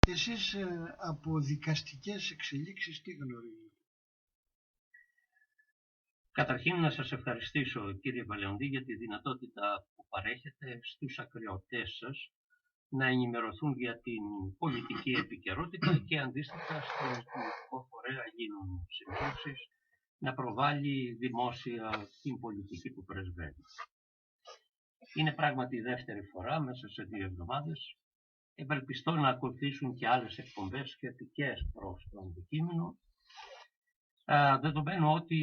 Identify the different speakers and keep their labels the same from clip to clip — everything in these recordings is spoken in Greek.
Speaker 1: Εσείς από δικαστικές εξελίξεις τι γνωρίζετε?
Speaker 2: Καταρχήν να σας ευχαριστήσω, κύριε Βαλεοντή, για τη δυνατότητα που παρέχετε στους ακροατές σας να ενημερωθούν για την πολιτική επικαιρότητα και αντίστοιχα στον πολιτικό φορέα γίνουν συζητήσεις να προβάλλει δημόσια την πολιτική που πρεσβεύει. Είναι πράγματι η δεύτερη φορά μέσα σε 2 εβδομάδες. Ευελπιστώ να ακολουθήσουν και άλλες εκπομπές σχετικές προς το αντικείμενο, δεδομένου ότι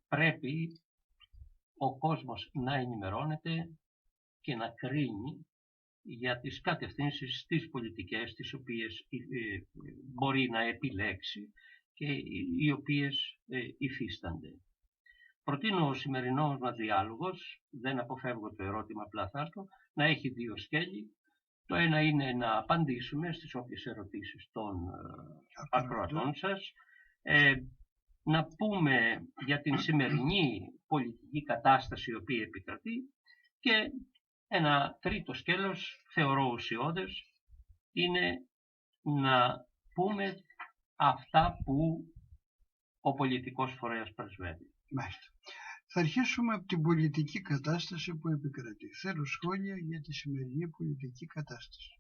Speaker 2: πρέπει ο κόσμος να ενημερώνεται και να κρίνει για τις κατευθύνσεις, τις πολιτικές τις οποίες μπορεί να επιλέξει και οι οποίες υφίστανται. Προτείνω ο σημερινός μας διάλογος, δεν αποφεύγω το ερώτημα, απλά θα έρθω, να έχει 2 σκέλη. Το ένα είναι να απαντήσουμε στις όποιες ερωτήσεις των ακροατών σας, να πούμε για την σημερινή πολιτική κατάσταση η οποία επικρατεί και ένα τρίτο σκέλος, θεωρώ ουσιώδες, είναι να πούμε αυτά που ο πολιτικός φορέας πρεσβεύει.
Speaker 1: Μάλιστα. Θα αρχίσουμε από την πολιτική κατάσταση που επικρατεί. Θέλω σχόλια για τη σημερινή πολιτική κατάσταση.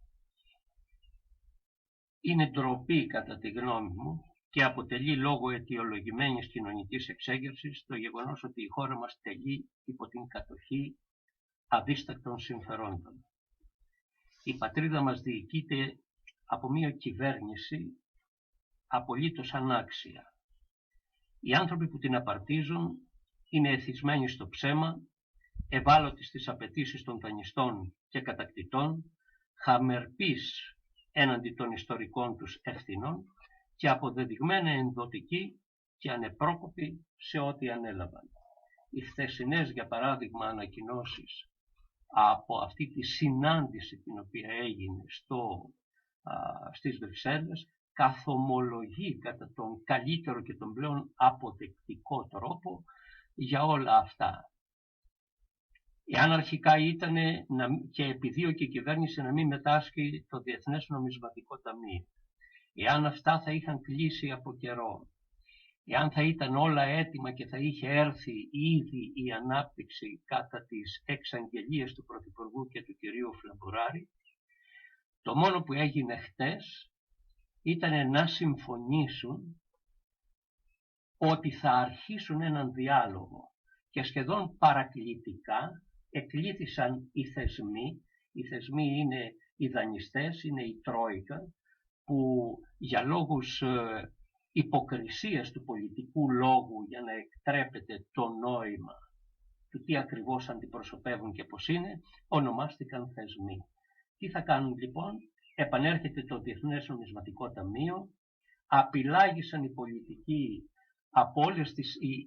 Speaker 2: Είναι ντροπή κατά τη γνώμη μου και αποτελεί λόγο αιτιολογημένης κοινωνικής εξέγερσης το γεγονός ότι η χώρα μας τελεί υπό την κατοχή αδίστακτων συμφερόντων. Η πατρίδα μας διοικείται από μια κυβέρνηση απολύτως ανάξια. Οι άνθρωποι που την απαρτίζουν είναι εθισμένοι στο ψέμα, ευάλωτοι στις απαιτήσεις των δανειστών και κατακτητών, χαμερπείς έναντι των ιστορικών τους ευθυνών και αποδεδειγμένα ενδοτικοί και ανεπρόκοποι σε ό,τι ανέλαβαν. Οι χθεσινές, για παράδειγμα, ανακοινώσεις από αυτή τη συνάντηση την οποία έγινε στις Βρυξέλλες καθομολογεί κατά τον καλύτερο και τον πλέον αποδεκτικό τρόπο για όλα αυτά. Εάν αρχικά ήταν και επιδίωκε η κυβέρνηση να μην μετάσχει το Διεθνές Νομισματικό Ταμείο, εάν αυτά θα είχαν κλείσει από καιρό, εάν θα ήταν όλα έτοιμα και θα είχε έρθει ήδη η ανάπτυξη κατά τις εξαγγελίες του Πρωθυπουργού και του κυρίου Φλαμπουράρη, το μόνο που έγινε χτες ήταν να συμφωνήσουν ότι θα αρχίσουν έναν διάλογο και σχεδόν παρακλητικά εκλήθησαν οι θεσμοί. Οι θεσμοί είναι οι δανειστές, είναι η Τρόικα, που για λόγους υποκρισίας του πολιτικού λόγου, για να εκτρέπεται το νόημα του τι ακριβώς αντιπροσωπεύουν και πώς είναι, ονομάστηκαν θεσμοί. Τι θα κάνουν λοιπόν? Επανέρχεται το Διεθνές Νομισματικό Ταμείο, απειλάγησαν οι πολιτικοί από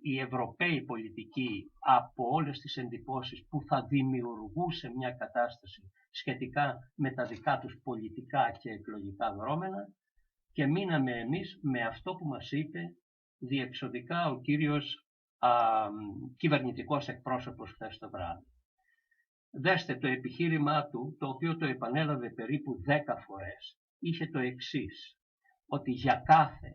Speaker 2: οι Ευρωπαίοι πολιτικοί από όλες τις εντυπώσεις που θα δημιουργούσε μια κατάσταση σχετικά με τα δικά τους πολιτικά και εκλογικά δρόμενα, και μείναμε εμείς με αυτό που μας είπε διεξοδικά ο κύριος κυβερνητικός εκπρόσωπος χθες το βράδυ. Δέστε το επιχείρημά του, το οποίο το επανέλαβε περίπου 10 φορές, είχε το εξής, ότι για κάθε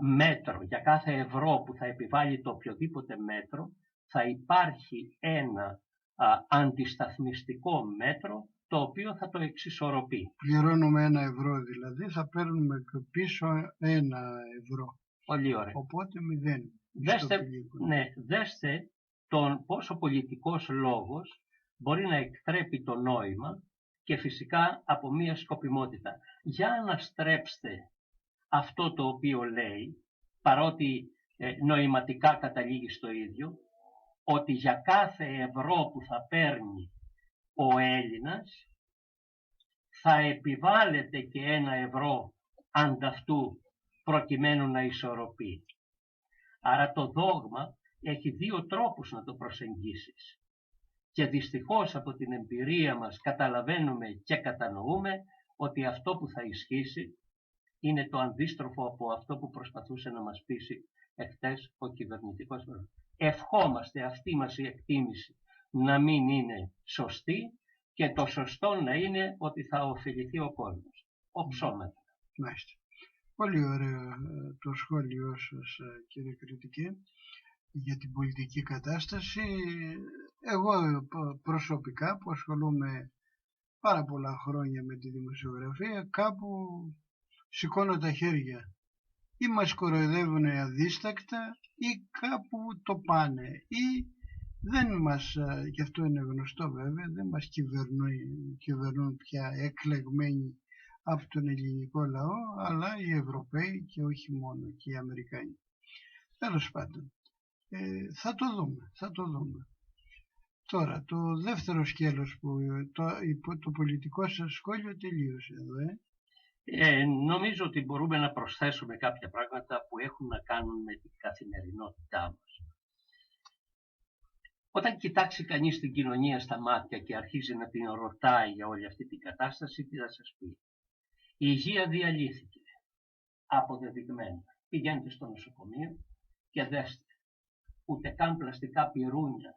Speaker 2: μέτρο, για κάθε ευρώ που θα επιβάλλει το οποιοδήποτε μέτρο, θα υπάρχει ένα αντισταθμιστικό μέτρο το οποίο θα το εξισορροπεί.
Speaker 1: Πληρώνουμε 1 ευρώ δηλαδή, θα παίρνουμε πίσω 1 ευρώ.
Speaker 2: Πολύ ωραία.
Speaker 1: Οπότε 0.
Speaker 2: Δέστε πώς ο πολιτικός λόγος μπορεί να εκτρέπει το νόημα και φυσικά από μία σκοπιμότητα. Για να στρέψτε αυτό το οποίο λέει, παρότι νοηματικά καταλήγει στο ίδιο, ότι για κάθε ευρώ που θα παίρνει ο Έλληνας θα επιβάλλεται και 1 ευρώ ανταυτού προκειμένου να ισορροπεί. Άρα το δόγμα έχει 2 τρόπους να το προσεγγίσεις. Και δυστυχώς από την εμπειρία μας καταλαβαίνουμε και κατανοούμε ότι αυτό που θα ισχύσει είναι το αντίστροφο από αυτό που προσπαθούσε να μας πείσει εχθές ο κυβερνητικός. Ευχόμαστε αυτή μας η εκτίμηση να μην είναι σωστή και το σωστό να είναι ότι θα ωφεληθεί ο κόσμος. Οψόμετρα.
Speaker 1: Μάλιστα. Πολύ ωραίο το σχόλιο σας, κύριε Κριτικέ, για την πολιτική κατάσταση. Εγώ προσωπικά που ασχολούμαι πάρα πολλά χρόνια με τη δημοσιογραφία, κάπου σηκώνω τα χέρια. Ή μας κοροϊδεύουν αδίστακτα ή κάπου το πάνε. Ή δεν μας, και αυτό είναι γνωστό βέβαια, δεν μας κυβερνούν πια εκλεγμένοι από τον ελληνικό λαό, αλλά οι Ευρωπαίοι και όχι μόνο, και οι Αμερικάνοι. Τέλος πάντων, θα το δούμε. Τώρα, το δεύτερο σκέλος, το πολιτικό σας σχόλιο τελείωσε εδώ,
Speaker 2: Νομίζω ότι μπορούμε να προσθέσουμε κάποια πράγματα που έχουν να κάνουν με την καθημερινότητά μας. Όταν κοιτάξει κανείς την κοινωνία στα μάτια και αρχίζει να την ρωτάει για όλη αυτή την κατάσταση, τι θα σας πει? Η υγεία διαλύθηκε, αποδεδειγμένα. Πηγαίνετε στο νοσοκομείο και δέστε, ούτε καν πλαστικά πυρούνια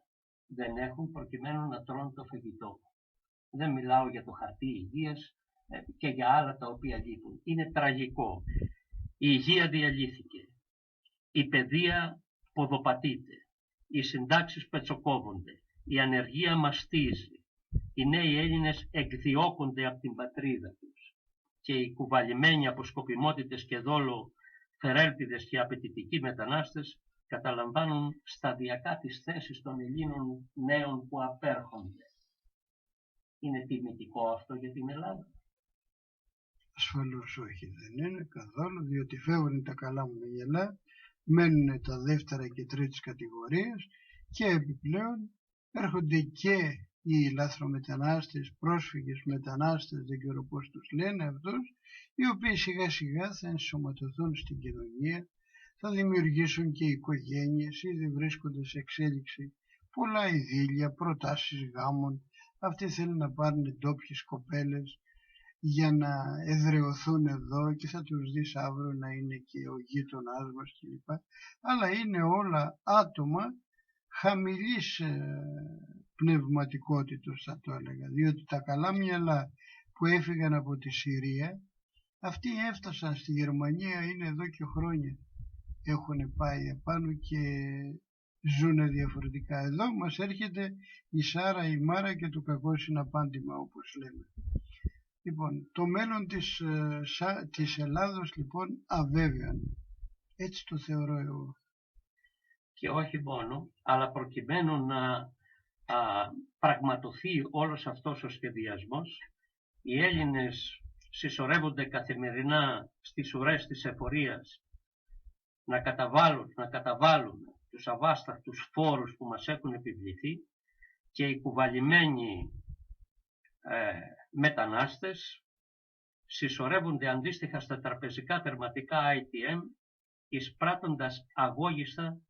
Speaker 2: δεν έχουν προκειμένου να τρώνε το φαγητό. Δεν μιλάω για το χαρτί υγείας και για άλλα τα οποία λείπουν. Είναι τραγικό. Η υγεία διαλύθηκε. Η παιδεία ποδοπατείται. Οι συντάξεις πετσοκόβονται. Η ανεργία μαστίζει. Οι νέοι Έλληνες εκδιώκονται από την πατρίδα τους. Και οι κουβαλημένοι από σκοπιμότητες και δόλο φερέλπιδες και απαιτητικοί μετανάστες καταλαμβάνουν σταδιακά τις θέσεις των Ελλήνων νέων που απέρχονται. Είναι τιμητικό αυτό για την Ελλάδα?
Speaker 1: Ασφαλώς όχι, δεν είναι καθόλου, διότι φεύγουν τα καλά μου γελά, μένουν τα δεύτερα και τρίτης κατηγορίες και επιπλέον έρχονται και οι λαθρομετανάστες, πρόσφυγες μετανάστες, δεν ξέρω πώς τους λένε αυτούς, οι οποίοι σιγά σιγά θα ενσωματωθούν στην κοινωνία, θα δημιουργήσουν και οικογένειες, ήδη βρίσκονται σε εξέλιξη πολλά ειδήλια, προτάσεις γάμων. Αυτοί θέλουν να πάρουν ντόπιες κοπέλες για να εδραιωθούν εδώ και θα τους δεις αύριο να είναι και ο γείτονάς μας κλπ. Αλλά είναι όλα άτομα χαμηλής πνευματικότητος, θα το έλεγα, διότι τα καλά μυαλά που έφυγαν από τη Συρία, αυτοί έφτασαν στη Γερμανία, είναι εδώ και χρόνια. Έχουν πάει επάνω και ζουν διαφορετικά. Εδώ μας έρχεται η Σάρα, η Μάρα και το κακό συναπάντημα, όπως λέμε. Λοιπόν, το μέλλον της Ελλάδος λοιπόν αβέβαιο. Έτσι το θεωρώ εγώ.
Speaker 2: Και όχι μόνο, αλλά προκειμένου να πραγματοθεί όλος αυτός ο σχεδιασμός, οι Έλληνες συσσωρεύονται καθημερινά στις ουρές της εφορίας να καταβάλουν τους αβάσταχτους φόρους που μας έχουν επιβληθεί και οι κουβαλημένοι μετανάστες συσσωρεύονται αντίστοιχα στα τραπεζικά τερματικά ITM, εισπράττοντας αγώγιστα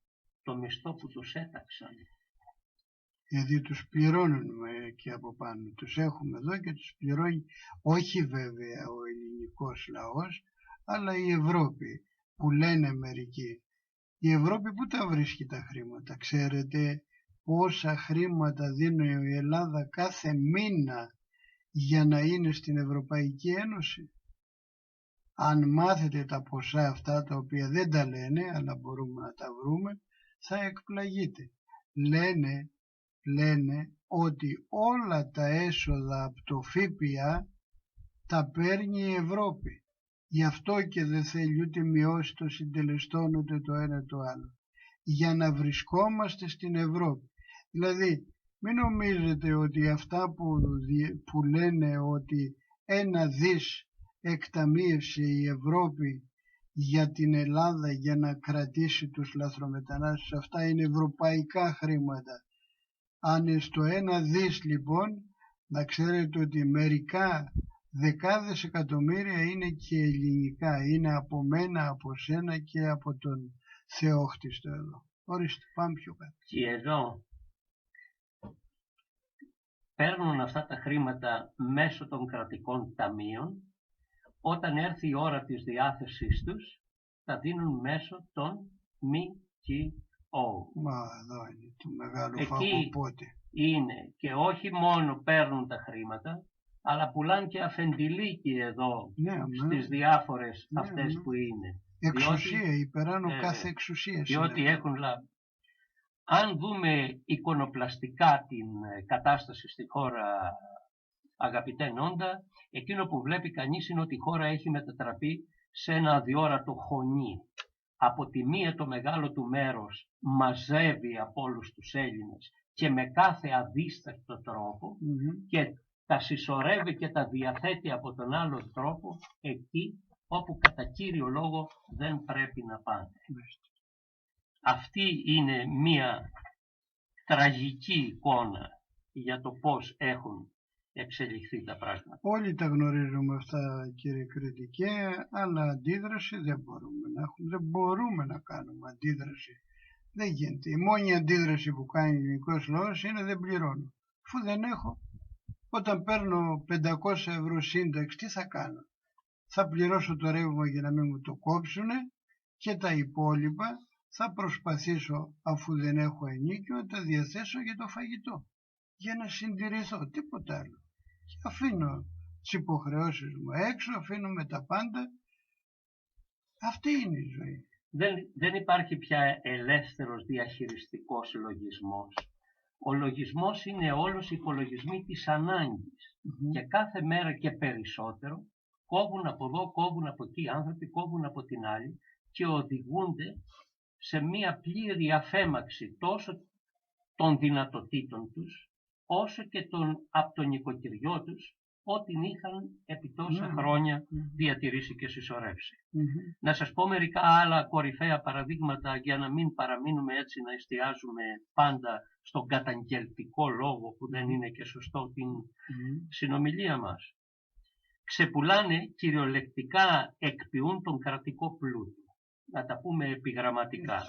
Speaker 2: το μισθό που τους έταξαν.
Speaker 1: Γιατί τους πληρώνουμε και από πάνω. Τους έχουμε εδώ και τους πληρώνει όχι βέβαια ο ελληνικός λαός, αλλά η Ευρώπη, που λένε μερικοί. Η Ευρώπη πού τα βρίσκει τα χρήματα? Ξέρετε πόσα χρήματα δίνει η Ελλάδα κάθε μήνα για να είναι στην Ευρωπαϊκή Ένωση? Αν μάθετε τα ποσά αυτά, τα οποία δεν τα λένε αλλά μπορούμε να τα βρούμε, θα εκπλαγείτε. Λένε ότι όλα τα έσοδα από το ΦΠΑ τα παίρνει η Ευρώπη. Γι' αυτό και δεν θέλει ούτε μειώσει το συντελεστών ούτε το ένα το άλλο. Για να βρισκόμαστε στην Ευρώπη. Δηλαδή μην νομίζετε ότι αυτά που λένε ότι 1 δις εκταμείευσε η Ευρώπη για την Ελλάδα για να κρατήσει τους λαθρομετανάστες, αυτά είναι ευρωπαϊκά χρήματα. Αν στο 1 δις λοιπόν, να ξέρετε ότι μερικά δεκάδες εκατομμύρια είναι και ελληνικά, είναι από μένα, από σένα και από τον Θεόχτιστο εδώ. Ορίστε, πάμε πιο κάτω.
Speaker 2: Και εδώ παίρνουν αυτά τα χρήματα μέσω των κρατικών ταμείων, όταν έρθει η ώρα της διάθεσής τους, τα δίνουν μέσω των ΜΚΟ.
Speaker 1: Μα εδώ είναι το μεγάλο φαγοπότη.
Speaker 2: είναι και όχι μόνο παίρνουν τα χρήματα, αλλά πουλάνε και αφεντηλίκι εδώ στις διάφορες αυτές που είναι.
Speaker 1: Εξουσία, υπεράνω κάθε εξουσία.
Speaker 2: Διότι έχουν λάβει. Αν δούμε εικονοπλαστικά την κατάσταση στη χώρα, αγαπητέ Νόντα, εκείνο που βλέπει κανείς είναι ότι η χώρα έχει μετατραπεί σε ένα αδιόρατο χωνί. Από τη μία το μεγάλο του μέρος μαζεύει από όλους τους Έλληνες και με κάθε αδίστακτο τρόπο και τα συσσωρεύει και τα διαθέτει από τον άλλο τρόπο εκεί όπου κατά κύριο λόγο δεν πρέπει να πάνε. Αυτή είναι μία τραγική εικόνα για το πώς έχουν εξελιχθεί τα πράγματα.
Speaker 1: Όλοι τα γνωρίζουμε αυτά, κύριε Κριτικέ, αλλά αντίδραση δεν μπορούμε να έχουμε. Δεν μπορούμε να κάνουμε αντίδραση. Δεν γίνεται. Η μόνη αντίδραση που κάνει ο ελληνικός λαός είναι δεν πληρώνω. Αφού δεν έχω, όταν παίρνω 500 ευρώ σύνταξη, τι θα κάνω? Θα πληρώσω το ρεύμα για να μην μου το κόψουνε και τα υπόλοιπα θα προσπαθήσω, αφού δεν έχω ενίκιο, να τα διαθέσω για το φαγητό. Για να συντηρηθώ, τίποτα άλλο. Και αφήνω τις υποχρεώσεις μου έξω, αφήνω με τα πάντα. Αυτή είναι η ζωή.
Speaker 2: Δεν υπάρχει πια ελεύθερος διαχειριστικός λογισμός. Ο λογισμός είναι όλος υπολογισμοί της ανάγκης. Και κάθε μέρα και περισσότερο κόβουν από εδώ, κόβουν από εκεί άνθρωποι, κόβουν από την άλλη και οδηγούνται σε μία πλήρη αφέμαξη τόσο των δυνατοτήτων τους, όσο και από τον νοικοκυριό τους, ό,τι είχαν επί τόσα χρόνια διατηρήσει και συσσωρεύσει. Να σας πω μερικά άλλα κορυφαία παραδείγματα για να μην παραμείνουμε έτσι να εστιάζουμε πάντα στον καταγγελτικό λόγο που δεν είναι και σωστό την συνομιλία μας. Ξεπουλάνε, κυριολεκτικά εκποιούν τον κρατικό πλούτο. Να τα πούμε επιγραμματικά.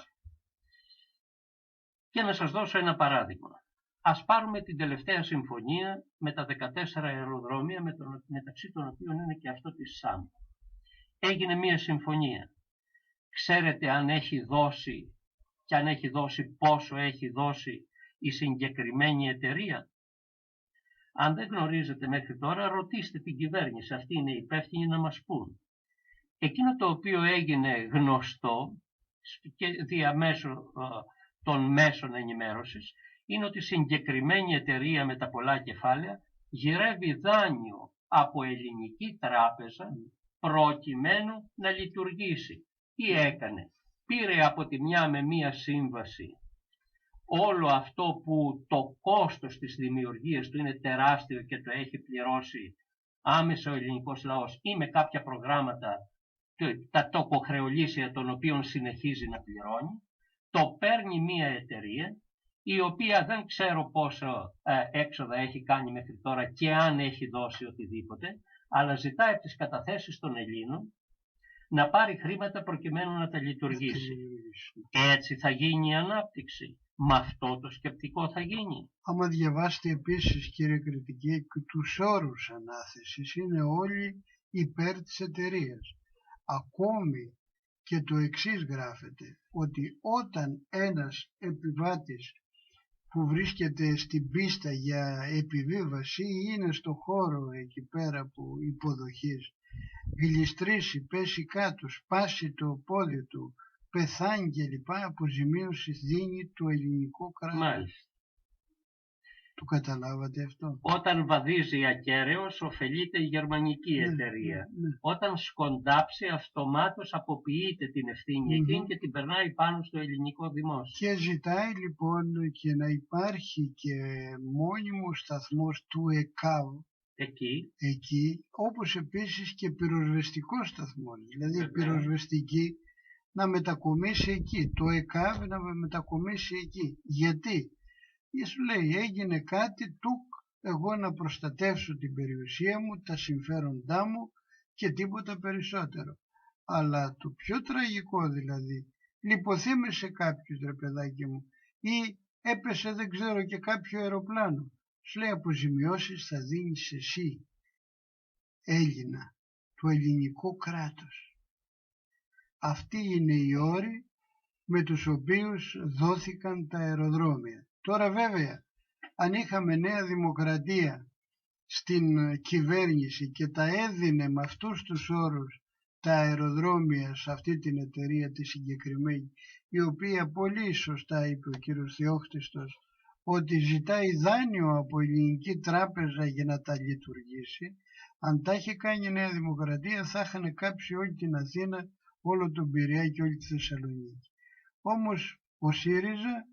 Speaker 2: Και να σας δώσω ένα παράδειγμα. Ας πάρουμε την τελευταία συμφωνία με τα 14 αεροδρόμια, μεταξύ των οποίων είναι και αυτό της ΣΑΜ. Έγινε μία συμφωνία. Ξέρετε αν έχει δώσει και αν έχει δώσει πόσο έχει δώσει η συγκεκριμένη εταιρεία? Αν δεν γνωρίζετε μέχρι τώρα, ρωτήστε την κυβέρνηση. Αυτοί είναι υπεύθυνοι να μας πούν. Εκείνο το οποίο έγινε γνωστό και διαμέσω των μέσων ενημέρωσης είναι ότι η συγκεκριμένη εταιρεία με τα πολλά κεφάλαια γυρεύει δάνειο από ελληνική τράπεζα προκειμένου να λειτουργήσει. Τι έκανε? Πήρε από τη μια με μία σύμβαση όλο αυτό που το κόστος της δημιουργίας του είναι τεράστιο και το έχει πληρώσει άμεσα ο ελληνικός λαός ή με κάποια προγράμματα τα τοκοχρεωλήσια των οποίων συνεχίζει να πληρώνει, το παίρνει μία εταιρεία η οποία δεν ξέρω πόσο έξοδα έχει κάνει μέχρι τώρα και αν έχει δώσει οτιδήποτε, αλλά ζητάει από τις καταθέσεις των Ελλήνων να πάρει χρήματα προκειμένου να τα λειτουργήσει. Έτσι θα γίνει η ανάπτυξη. Με αυτό το σκεπτικό θα γίνει.
Speaker 1: Άμα διαβάσετε επίσης, κύριε Κριτική, και τους όρους ανάθεσης είναι όλοι υπέρ της εταιρείας. Ακόμη και το εξής γράφεται, ότι όταν ένας επιβάτης που βρίσκεται στην πίστα για επιβίβαση ή είναι στο χώρο εκεί πέρα που υποδοχής, γλιστρήσει, πέσει κάτω, σπάσει το πόδι του, πεθάνει κλπ, αποζημίωση δίνει το ελληνικό κράτος.
Speaker 2: Μάλιστα.
Speaker 1: Το καταλάβατε αυτό?
Speaker 2: Όταν βαδίζει ακέραιος, ωφελείται η γερμανική εταιρεία. Όταν σκοντάψει, αυτομάτως αποποιείται την ευθύνη εκείνη και την περνάει πάνω στο ελληνικό δημόσιο.
Speaker 1: Και ζητάει λοιπόν και να υπάρχει και μόνιμος σταθμός του ΕΚΑΒ εκεί, όπως επίσης και πυροσβεστικός σταθμός. Δηλαδή πυροσβεστική να μετακομίσει εκεί, το ΕΚΑΒ να μετακομίσει εκεί. Γιατί? Σου λέει έγινε κάτι, εγώ να προστατεύσω την περιουσία μου, τα συμφέροντά μου και τίποτα περισσότερο. Αλλά το πιο τραγικό δηλαδή, λιποθύμησε κάποιος, ρε παιδάκι μου, ή έπεσε δεν ξέρω και κάποιο αεροπλάνο. Σου λέει αποζημιώσεις θα δίνεις εσύ, Έλληνα, το ελληνικό κράτος. Αυτοί είναι οι όροι με τους οποίους δόθηκαν τα αεροδρόμια. Τώρα βέβαια αν είχαμε Νέα Δημοκρατία στην κυβέρνηση και τα έδινε με αυτούς τους όρους τα αεροδρόμια σε αυτή την εταιρεία τη συγκεκριμένη, η οποία πολύ σωστά είπε ο κύριος Θεόχτιστος ότι ζητάει δάνειο από ελληνική τράπεζα για να τα λειτουργήσει. Αν τα είχε κάνει η Νέα Δημοκρατία θα είχαν κάψει όλη την Αθήνα, όλο τον Πειραιά και όλη τη Θεσσαλονίκη. Όμως ο ΣΥΡΙΖΑ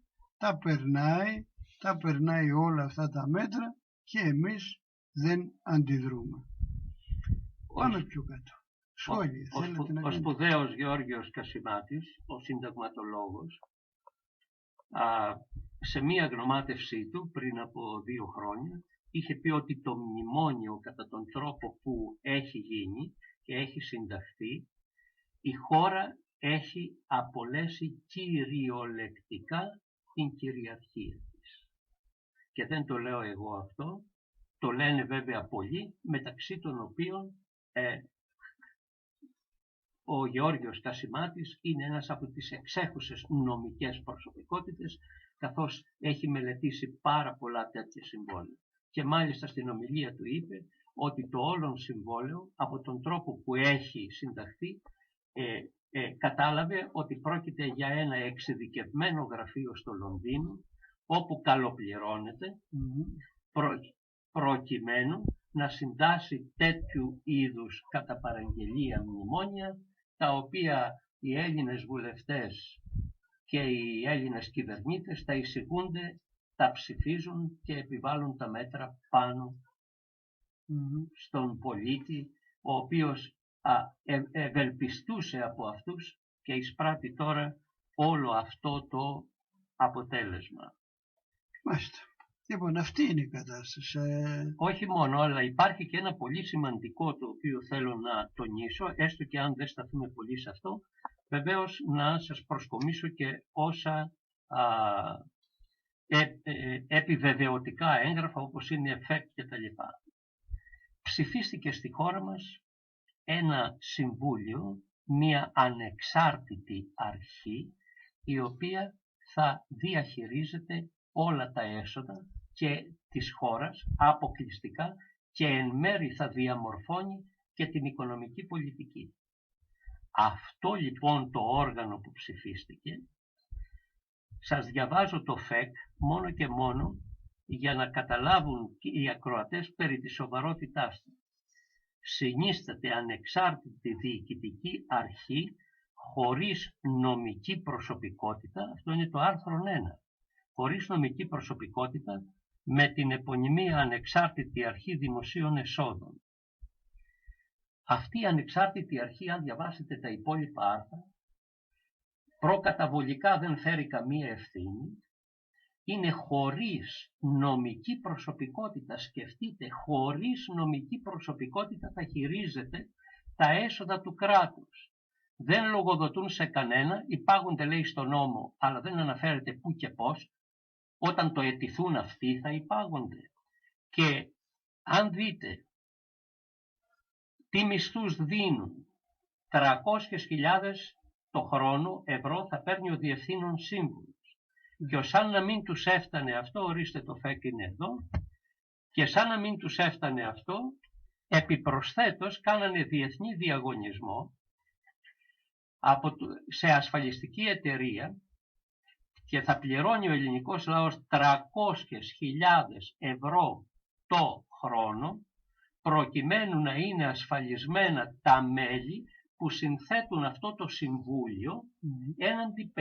Speaker 1: τα περνάει όλα αυτά τα μέτρα και εμείς δεν αντιδρούμε. Πάμε πιο κάτω. Σχόλια.
Speaker 2: Ο σπουδαίος Γεώργιος Κασιμάτης, ο συνταγματολόγος, σε μία γνωμάτευσή του πριν από 2 χρόνια είχε πει ότι το μνημόνιο κατά τον τρόπο που έχει γίνει και έχει συνταχθεί, η χώρα έχει απολέσει κυριολεκτικά την κυριαρχία της. Και δεν το λέω εγώ αυτό, το λένε βέβαια πολλοί, μεταξύ των οποίων ο Γεώργιος Κασιμάτης είναι ένας από τις εξέχουσες νομικές προσωπικότητες, καθώς έχει μελετήσει πάρα πολλά τέτοια συμβόλαια. Και μάλιστα στην ομιλία του είπε ότι το όλον συμβόλαιο, από τον τρόπο που έχει συνταχθεί, κατάλαβε ότι πρόκειται για ένα εξειδικευμένο γραφείο στο Λονδίνο, όπου καλοπληρώνεται, προκειμένου να συντάσει τέτοιου είδους κατά παραγγελία μνημόνια, τα οποία οι Έλληνες βουλευτές και οι Έλληνες κυβερνήτες τα εισηγούνται, τα ψηφίζουν και επιβάλλουν τα μέτρα πάνω στον πολίτη, ο οποίος ευελπιστούσε από αυτούς και εισπράττει τώρα όλο αυτό το αποτέλεσμα.
Speaker 1: Μάλιστα. Λοιπόν, αυτή είναι η κατάσταση.
Speaker 2: Όχι μόνο, αλλά υπάρχει και ένα πολύ σημαντικό το οποίο θέλω να τονίσω, έστω και αν δεν σταθούμε πολύ σε αυτό, βεβαίως να σας προσκομίσω και όσα επιβεβαιωτικά έγγραφα όπως είναι ΕΦΕΚ και τα λοιπά. Ψηφίστηκε στη χώρα μας ένα συμβούλιο, μια ανεξάρτητη αρχή, η οποία θα διαχειρίζεται όλα τα έσοδα και της χώρας αποκλειστικά και εν μέρει θα διαμορφώνει και την οικονομική πολιτική. Αυτό λοιπόν το όργανο που ψηφίστηκε, σας διαβάζω το ΦΕΚ μόνο και μόνο για να καταλάβουν οι ακροατές περί της σοβαρότητάς του. Συνίσταται ανεξάρτητη διοικητική αρχή χωρίς νομική προσωπικότητα, αυτό είναι το άρθρο 1, χωρίς νομική προσωπικότητα με την επωνυμία ανεξάρτητη αρχή δημοσίων εσόδων. Αυτή η ανεξάρτητη αρχή, αν διαβάσετε τα υπόλοιπα άρθρα, προκαταβολικά δεν φέρει καμία ευθύνη, είναι χωρίς νομική προσωπικότητα. Σκεφτείτε, χωρίς νομική προσωπικότητα θα χειρίζεται τα έσοδα του κράτους. Δεν λογοδοτούν σε κανένα, υπάγονται λέει στον νόμο, αλλά δεν αναφέρεται πού και πώς. Όταν το αιτηθούν αυτοί θα υπάγονται. Και αν δείτε τι μισθούς δίνουν, 300.000 το χρόνο ευρώ θα παίρνει ο διευθύνων σύμβουλος. Και σαν να μην τους έφτανε αυτό, ορίστε το ΦΕΚ είναι εδώ, και σαν να μην τους έφτανε αυτό, επιπροσθέτως κάνανε διεθνή διαγωνισμό σε ασφαλιστική εταιρεία και θα πληρώνει ο ελληνικός λαός 300.000 ευρώ το χρόνο, προκειμένου να είναι ασφαλισμένα τα μέλη που συνθέτουν αυτό το συμβούλιο έναντι 50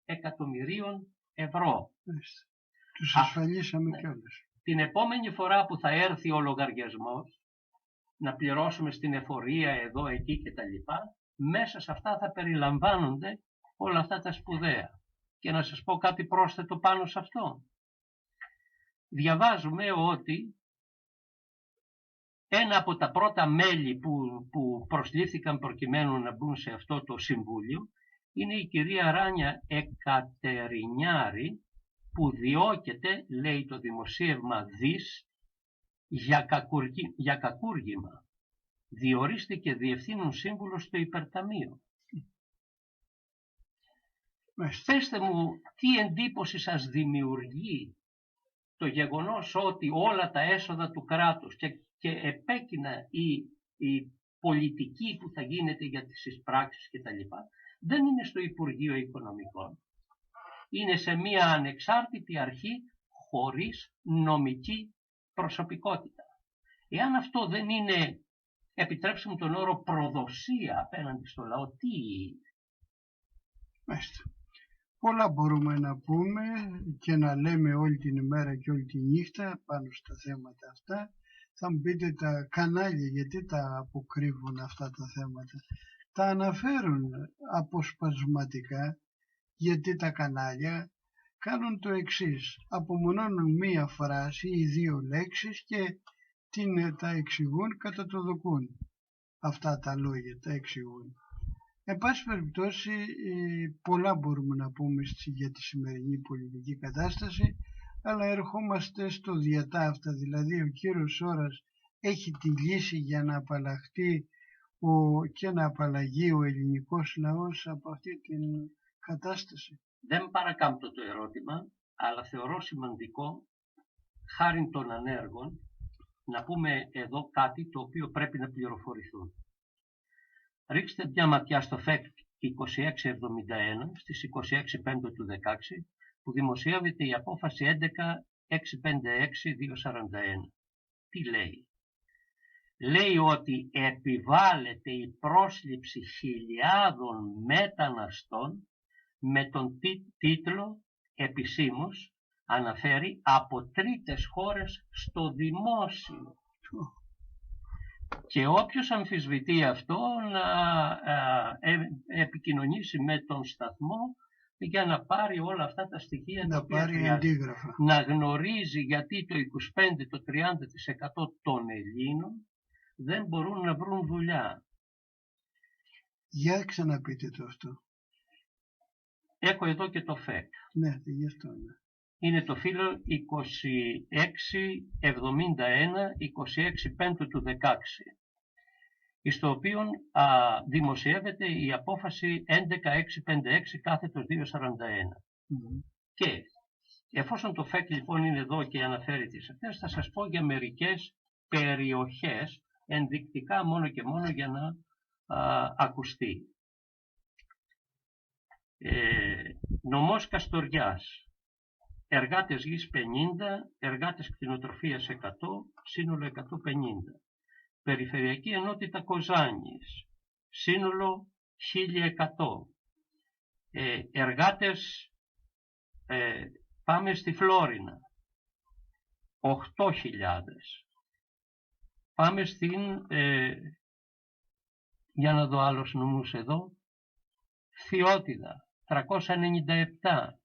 Speaker 2: εκατομμυρίων ευρώ.
Speaker 1: Τους ασφαλίσαμε κιόλας.
Speaker 2: Την επόμενη φορά που θα έρθει ο λογαριασμός, να πληρώσουμε στην εφορία εδώ, εκεί κτλ., μέσα σε αυτά θα περιλαμβάνονται όλα αυτά τα σπουδαία. Και να σας πω κάτι πρόσθετο πάνω σε αυτό. Διαβάζουμε ότι ένα από τα πρώτα μέλη που προσλήφθηκαν προκειμένου να μπουν σε αυτό το συμβούλιο είναι η κυρία Ράνια Εκατερινιάρη, που διώκεται, λέει το δημοσίευμα ΔΙΣ, για κακούργημα. Διορίστηκε διευθύνων σύμβουλος στο υπερταμείο. Πέστε μου τι εντύπωση σας δημιουργεί το γεγονός ότι όλα τα έσοδα του κράτους και επέκεινα η πολιτική που θα γίνεται για τις εισπράξεις κτλ. δεν είναι στο Υπουργείο Οικονομικών. Είναι σε μία ανεξάρτητη αρχή χωρίς νομική προσωπικότητα. Εάν αυτό δεν είναι, επιτρέψτε μου τον όρο, προδοσία απέναντι στο λαό, τι είναι?
Speaker 1: Μάλιστα. Πολλά μπορούμε να πούμε και να λέμε όλη την ημέρα και όλη τη νύχτα πάνω στα θέματα αυτά. Θα μου πείτε τα κανάλια γιατί τα αποκρύβουν αυτά τα θέματα. Τα αναφέρουν αποσπασματικά γιατί τα κανάλια κάνουν το εξής. Απομονώνουν μία φράση ή δύο λέξεις και τα εξηγούν κατά το δοκούν. Αυτά τα λόγια τα εξηγούν. Εν πάση περιπτώσει, πολλά μπορούμε να πούμε για τη σημερινή πολιτική κατάσταση, αλλά ερχόμαστε στο διατάφτα, δηλαδή ο κύριος Σόρας έχει τη λύση για να απαλλαχτεί και να απαλλαγεί ο ελληνικός λαός από αυτή την κατάσταση.
Speaker 2: Δεν παρακάμπτω το ερώτημα, αλλά θεωρώ σημαντικό, χάριν των ανέργων, να πούμε εδώ κάτι το οποίο πρέπει να πληροφορηθούν. Ρίξτε μια ματιά στο ΦΕΚ 2671 στις 26 Πέμπτου του 16 που δημοσιεύεται η απόφαση 11.656.241. Τι λέει? Λέει ότι επιβάλλεται η πρόσληψη χιλιάδων μεταναστών με τον τίτλο επισήμως αναφέρει από τρίτες χώρες στο δημόσιο. Και όποιος αμφισβητεί αυτό να επικοινωνήσει με τον σταθμό για να πάρει όλα αυτά τα στοιχεία,
Speaker 1: να πάρει αντίγραφα.
Speaker 2: Να γνωρίζει γιατί το 25, το 30% των Ελλήνων δεν μπορούν να βρουν δουλειά.
Speaker 1: Για ξαναπείτε το αυτό.
Speaker 2: Έχω εδώ και το ΦΕΚ.
Speaker 1: Ναι, γι' αυτό ναι.
Speaker 2: Είναι το φύλλο 2671, 26 Πέμπτου του 16, στο οποίο δημοσιεύεται η απόφαση 11.656 κάθετος 241. Και εφόσον το ΦΕΚ λοιπόν είναι εδώ και αναφέρει τις αυτές, θα σας πω για μερικές περιοχές ενδεικτικά μόνο και μόνο για να ακουστεί. Νομός Καστοριάς. Εργάτες γης 50, εργάτες κτηνοτροφίας 100, σύνολο 150. Περιφερειακή ενότητα Κοζάνης, σύνολο 1100. Εργάτες, πάμε στη Φλόρινα, 8.000. Πάμε στην, για να δω άλλους νομούς εδώ, Φθιώτιδα, 397.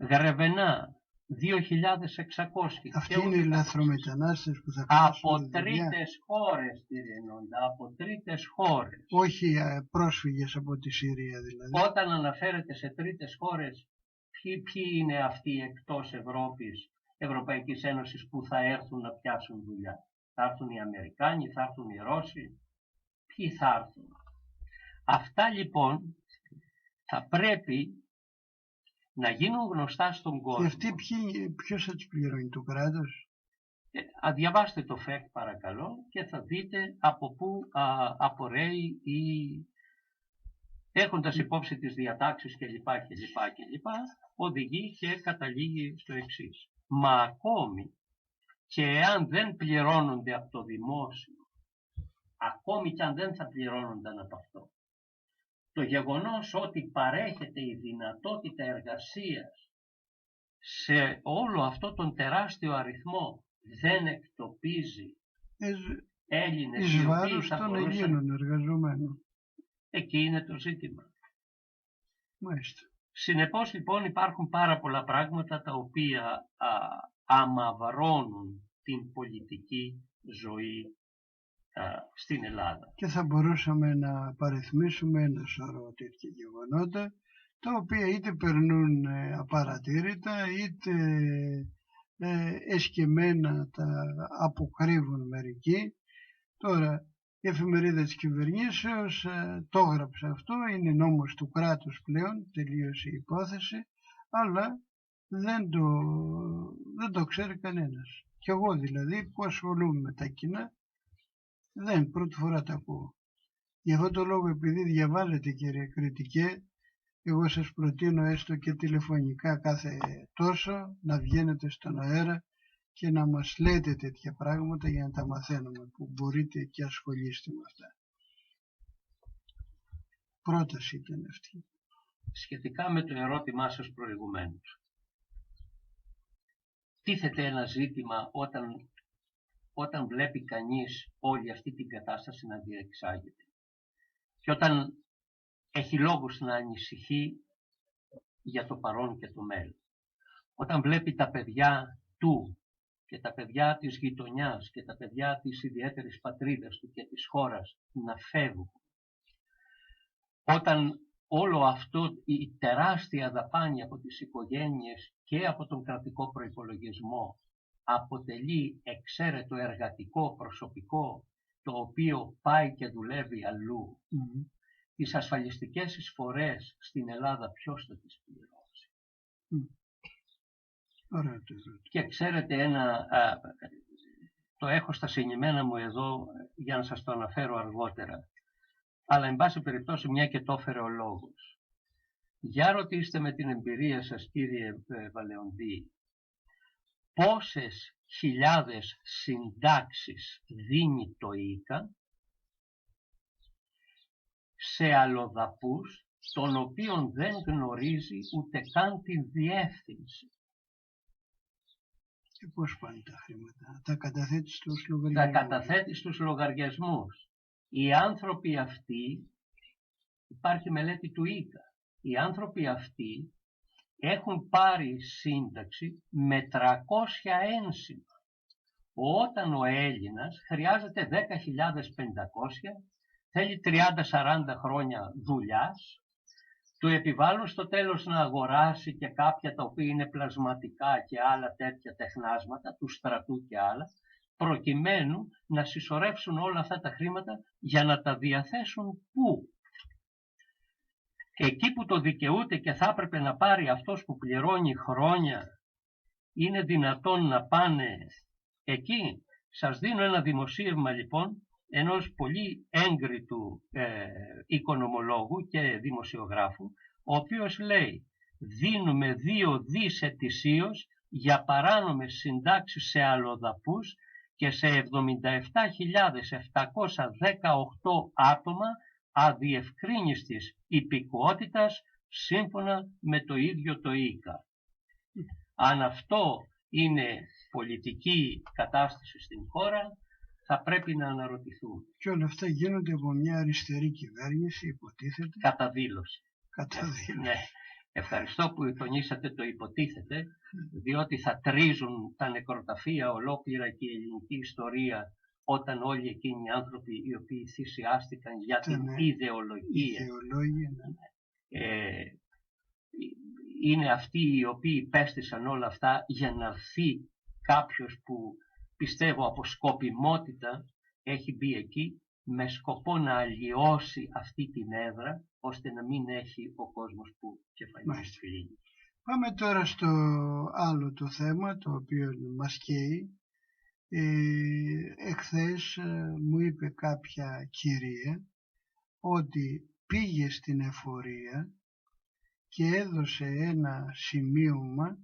Speaker 2: Γρεβενά, 2.600.
Speaker 1: Αυτοί είναι οι λαθρομετανάστες που θα
Speaker 2: από τρίτες χώρες, κύριε Νόντα, από τρίτες χώρες.
Speaker 1: Όχι πρόσφυγες από τη Συρία δηλαδή.
Speaker 2: Όταν αναφέρεται σε τρίτες χώρες, ποιοι είναι αυτοί εκτός Ευρώπης, Ευρωπαϊκής Ένωσης που θα έρθουν να πιάσουν δουλειά? Θα έρθουν οι Αμερικάνοι, θα έρθουν οι Ρώσοι, ποιοι θα έρθουν? Αυτά λοιπόν θα πρέπει να γίνουν γνωστά στον κόσμο.
Speaker 1: Και αυτοί ποιος θα τους πληρώνει, το κράτος?
Speaker 2: Διαβάστε το ΦΕΚ παρακαλώ και θα δείτε από πού απορρέει έχοντας υπόψη τις διατάξεις κλπ. Οδηγεί και καταλήγει στο εξής. Μα ακόμη και αν δεν πληρώνονται από το δημόσιο, ακόμη και αν δεν θα πληρώνονταν από αυτό, το γεγονός ότι παρέχεται η δυνατότητα εργασίας σε όλο αυτό τον τεράστιο αριθμό δεν εκτοπίζει Έλληνες
Speaker 1: εις βάρος των Ελλήνων εργαζομένων.
Speaker 2: Εκεί είναι το ζήτημα.
Speaker 1: Μάλιστα.
Speaker 2: Συνεπώς λοιπόν υπάρχουν πάρα πολλά πράγματα τα οποία αμαυρώνουν την πολιτική ζωή στην Ελλάδα.
Speaker 1: Και θα μπορούσαμε να παριθμίσουμε ένα σωρό τέτοια γεγονότα, τα οποία είτε περνούν απαρατήρητα, είτε εσκεμμένα τα αποκρύβουν μερικοί. Τώρα η εφημερίδα της κυβερνήσεως το έγραψε αυτό, είναι νόμος του κράτους πλέον, τελείωσε η υπόθεση, αλλά δεν το ξέρει κανένας. Κι εγώ δηλαδή που ασχολούμαι με τα κοινά, πρώτη φορά τα ακούω. Γι' αυτό το λόγο, επειδή διαβάζετε, κύριε κριτικέ, εγώ σας προτείνω έστω και τηλεφωνικά κάθε τόσο να βγαίνετε στον αέρα και να μας λέτε τέτοια πράγματα για να τα μαθαίνουμε, που μπορείτε και ασχολείστε με αυτά. Πρόταση ήταν αυτή.
Speaker 2: Σχετικά με το ερώτημά σας προηγουμένως. Τίθεται ένα ζήτημα όταν βλέπει κανείς όλη αυτή την κατάσταση να διεξάγεται. Και όταν έχει λόγους να ανησυχεί για το παρόν και το μέλλον. Όταν βλέπει τα παιδιά του και τα παιδιά της γειτονιάς και τα παιδιά της ιδιαίτερης πατρίδας του και της χώρας να φεύγουν. Όταν όλο αυτό, η τεράστια δαπάνη από τις οικογένειες και από τον κρατικό προϋπολογισμό αποτελεί εξαίρετο εργατικό προσωπικό το οποίο πάει και δουλεύει αλλού. Τις ασφαλιστικές εισφορές στην Ελλάδα ποιος θα τις πληρώσει.
Speaker 1: Ωραία.
Speaker 2: Και ξέρετε το έχω στα συνημένα μου εδώ για να σας το αναφέρω αργότερα. Αλλά εν πάση περιπτώσει μια και το έφερε ο λόγος. Για ρωτήστε με την εμπειρία σας, κύριε Βαλεοντή, πόσες χιλιάδες συντάξεις δίνει το ΙΚΑ σε αλλοδαπούς των οποίων δεν γνωρίζει ούτε καν τη διεύθυνση.
Speaker 1: Και πώς πάνε τα χρήματα, τα καταθέτει στους λογαριασμούς.
Speaker 2: Τα καταθέτει στους λογαριασμούς. Οι άνθρωποι αυτοί, υπάρχει μελέτη του ΙΚΑ, οι άνθρωποι αυτοί έχουν πάρει σύνταξη με 300 ένσημα. Όταν ο Έλληνας χρειάζεται 10.500, θέλει 30-40 χρόνια δουλειάς, του επιβάλλουν στο τέλος να αγοράσει και κάποια τα οποία είναι πλασματικά και άλλα τέτοια τεχνάσματα, του στρατού και άλλα, προκειμένου να συσσωρεύσουν όλα αυτά τα χρήματα για να τα διαθέσουν πού? Εκεί που το δικαιούται και θα έπρεπε να πάρει αυτός που πληρώνει χρόνια, είναι δυνατόν να πάνε εκεί? Σας δίνω ένα δημοσίευμα λοιπόν ενός πολύ έγκριτου οικονομολόγου και δημοσιογράφου, ο οποίος λέει: δίνουμε 2 δις ετησίως για παράνομες συντάξεις σε αλλοδαπούς και σε 77.718 άτομα αδιευκρίνιστης υπηκοότητας σύμφωνα με το ίδιο το ΙΚΑ. Αν αυτό είναι πολιτική κατάσταση στην χώρα, θα πρέπει να αναρωτηθούμε.
Speaker 1: Και όλα αυτά γίνονται από μια αριστερή κυβέρνηση, υποτίθεται.
Speaker 2: Κατά δήλωση.
Speaker 1: Ναι.
Speaker 2: Ευχαριστώ που τονίσατε το υποτίθεται, διότι θα τρίζουν τα νεκροταφεία ολόκληρα και η ελληνική ιστορία όταν όλοι εκείνοι οι άνθρωποι οι οποίοι θυσιάστηκαν για την ιδεολογία. Είναι αυτοί οι οποίοι πέστησαν όλα αυτά για να έρθει κάποιος που πιστεύω από σκοπιμότητα έχει μπει εκεί με σκοπό να αλλοιώσει αυτή την έδρα ώστε να μην έχει ο κόσμος που κεφαλίζει φιλίνει.
Speaker 1: Πάμε τώρα στο άλλο το θέμα το οποίο μας καίει. Εχθές μου είπε κάποια κυρία ότι πήγε στην εφορία και έδωσε ένα σημείωμα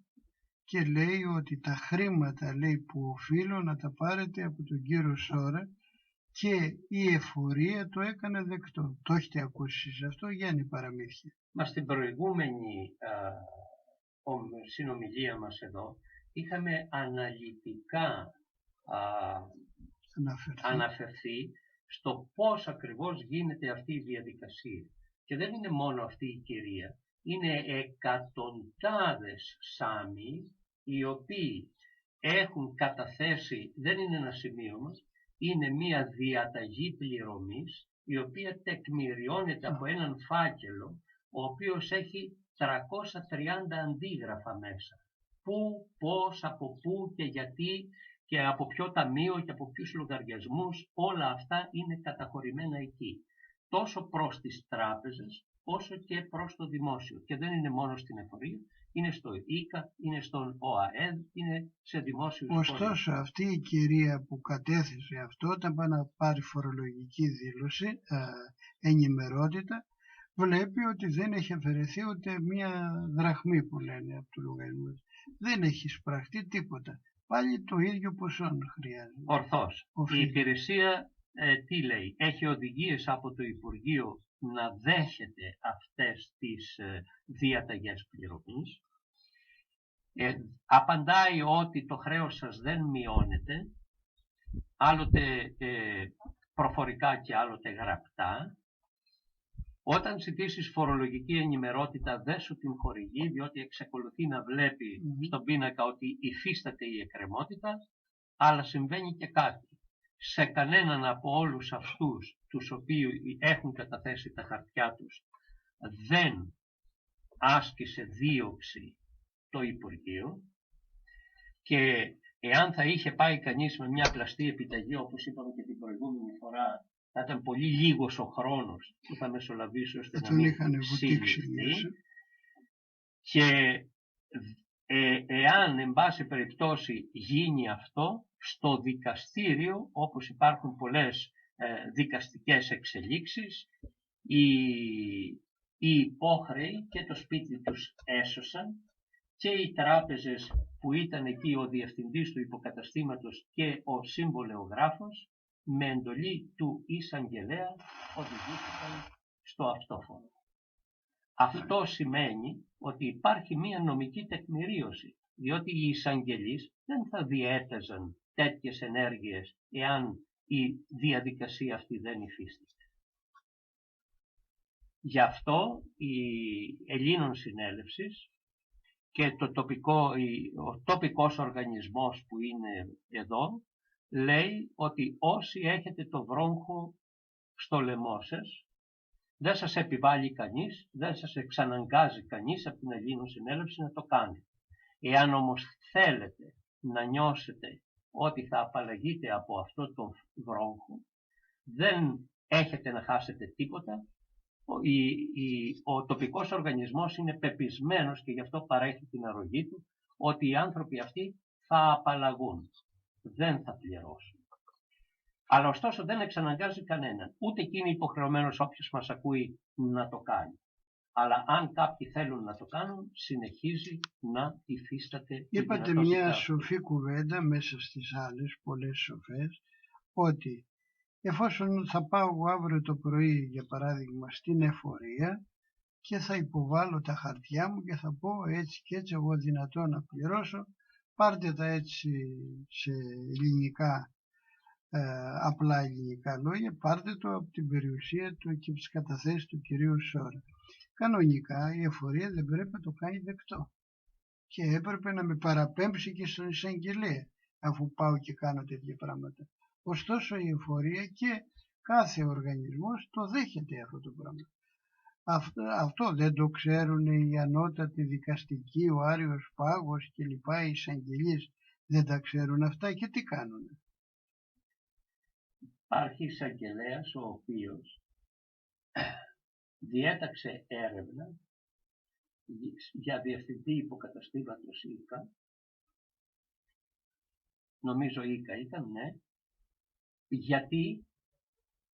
Speaker 1: και λέει ότι τα χρήματα, λέει, που οφείλω να τα πάρετε από τον κύριο Σόρα, και η εφορία το έκανε δεκτό. Το έχετε ακούσει σε αυτό, Γιάννη, παραμύθια?
Speaker 2: Μα στην προηγούμενη συνομιλία μας εδώ είχαμε αναλυτικά αναφερθεί στο πώς ακριβώς γίνεται αυτή η διαδικασία. Και δεν είναι μόνο αυτή η κυρία, είναι εκατοντάδες Σάμοι οι οποίοι έχουν καταθέσει, δεν είναι ένα σημείωμα, είναι μία διαταγή πληρωμής η οποία τεκμηριώνεται από έναν φάκελο ο οποίος έχει 330 αντίγραφα μέσα. Πού, πώς, από πού και γιατί και από ποιο ταμείο και από ποιους λογαριασμούς, όλα αυτά είναι καταχωρημένα εκεί. Τόσο προς τις τράπεζες όσο και προς το δημόσιο. Και δεν είναι μόνο στην εφορία, είναι στο ΙΚΑ, είναι στον ΟΑΕΔ, είναι σε δημόσιους φορείς.
Speaker 1: Ωστόσο, αυτή η κυρία που κατέθεσε αυτό, όταν πάει να πάρει φορολογική δήλωση, ενημερότητα, βλέπει ότι δεν έχει αφαιρεθεί ούτε μία δραχμή που λένε από το λογαριασμό. Δεν έχει σπραχτεί τίποτα. Πάλι το ίδιο ποσό χρειάζεται.
Speaker 2: Ορθώς. Η υπηρεσία τι λέει? Έχει οδηγίες από το Υπουργείο να δέχεται αυτές τις διαταγές πληρωμής. Απαντάει ότι το χρέος σας δεν μειώνεται, άλλοτε προφορικά και άλλοτε γραπτά. Όταν ζητήσεις φορολογική ενημερότητα δεν σου την χορηγεί, διότι εξακολουθεί να βλέπει στον πίνακα ότι υφίσταται η εκκρεμότητα, αλλά συμβαίνει και κάτι. Σε κανέναν από όλους αυτούς τους οποίους έχουν καταθέσει τα χαρτιά τους δεν άσκησε δίωξη το Υπουργείο, και εάν θα είχε πάει κανείς με μια πλαστή επιταγή, όπως είπαμε και την προηγούμενη φορά, θα ήταν πολύ λίγος ο χρόνος που θα μεσολαβήσει ώστε να μην συλληφθεί. Και εάν εν πάση περιπτώσει γίνει αυτό, στο δικαστήριο, όπως υπάρχουν πολλές δικαστικές εξελίξεις, οι υπόχρεοι και το σπίτι τους έσωσαν, και οι τράπεζες που ήταν εκεί, ο διευθυντής του υποκαταστήματος και ο συμβολεογράφος, με εντολή του εισαγγελέα οδηγήθηκαν στο αυτόφωνο. Αυτό σημαίνει ότι υπάρχει μία νομική τεκμηρίωση, διότι οι εισαγγελείς δεν θα διέταζαν τέτοιες ενέργειες εάν η διαδικασία αυτή δεν υφίσταται. Γι' αυτό η Ελλήνων Συνέλευσης και ο τοπικός οργανισμός που είναι εδώ λέει ότι όσοι έχετε το βρόγχο στο λαιμό σας, δεν σας επιβάλλει κανείς, δεν σας εξαναγκάζει κανείς από την Ελλήνων Συνέλευση να το κάνετε. Εάν όμως θέλετε να νιώσετε ότι θα απαλλαγείτε από αυτό το βρόγχο, δεν έχετε να χάσετε τίποτα. Ο τοπικός οργανισμός είναι πεπισμένος, και γι' αυτό παρέχει την αρρωγή του, ότι οι άνθρωποι αυτοί θα απαλλαγούν, δεν θα πληρώσουν. Αλλά ωστόσο δεν εξαναγκάζει κανέναν, ούτε και είναι υποχρεωμένος όποιος μας ακούει να το κάνει. Αλλά αν κάποιοι θέλουν να το κάνουν, συνεχίζει να υφίσταται.
Speaker 1: Είπατε μια σοφή κουβέντα μέσα στις άλλες, πολλές σοφές, ότι εφόσον θα πάω εγώ αύριο το πρωί, για παράδειγμα, στην εφορία και θα υποβάλω τα χαρτιά μου και θα πω έτσι και έτσι, εγώ δυνατό να πληρώσω, πάρτε τα έτσι σε ελληνικά, απλά ελληνικά λόγια, πάρτε το από την περιουσία του και από τις καταθέσεις του κυρίου Σόρα. Κανονικά η εφορία δεν πρέπει να το κάνει δεκτό και έπρεπε να με παραπέμψει και στον εισαγγελέα αφού πάω και κάνω τέτοια πράγματα. Ωστόσο η εφορία και κάθε οργανισμός το δέχεται αυτό το πράγμα. Αυτό δεν το ξέρουν οι ανώτατοι δικαστικοί, ο Άριος Πάγος και λοιπά, οι εισαγγελίες δεν τα ξέρουν αυτά και τι κάνουν?
Speaker 2: Υπάρχει εισαγγελέας ο οποίος διέταξε έρευνα για διευθυντή υποκαταστήματος ΙΚΑ, νομίζω ΙΚΑ ήταν, ναι, γιατί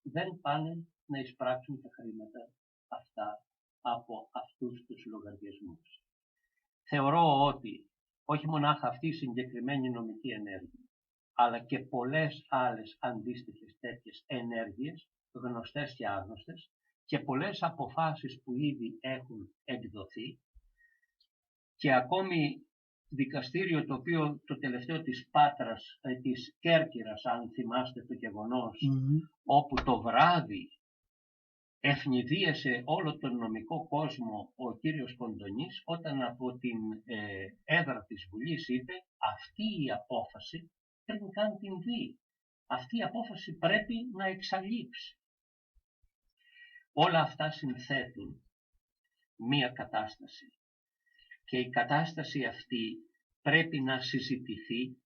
Speaker 2: δεν πάνε να εισπράξουν τα χρήματα αυτά από αυτούς τους λογαριασμούς. Θεωρώ ότι όχι μονάχα αυτή η συγκεκριμένη νομική ενέργεια, αλλά και πολλές άλλες αντίστοιχες τέτοιες ενέργειες, γνωστές και άγνωστες, και πολλές αποφάσεις που ήδη έχουν εκδοθεί, και ακόμη δικαστήριο το οποίο το τελευταίο της Πάτρας, της Κέρκυρας, αν θυμάστε το γεγονός, όπου το βράδυ ευνηδίασε όλο τον νομικό κόσμο ο κύριος Κοντονής, όταν από την έδρα της Βουλής είπε αυτή η απόφαση πριν καν την δει. Αυτή η απόφαση πρέπει να εξαλείψει. Όλα αυτά συνθέτουν μία κατάσταση. Και η κατάσταση αυτή πρέπει να συζητηθεί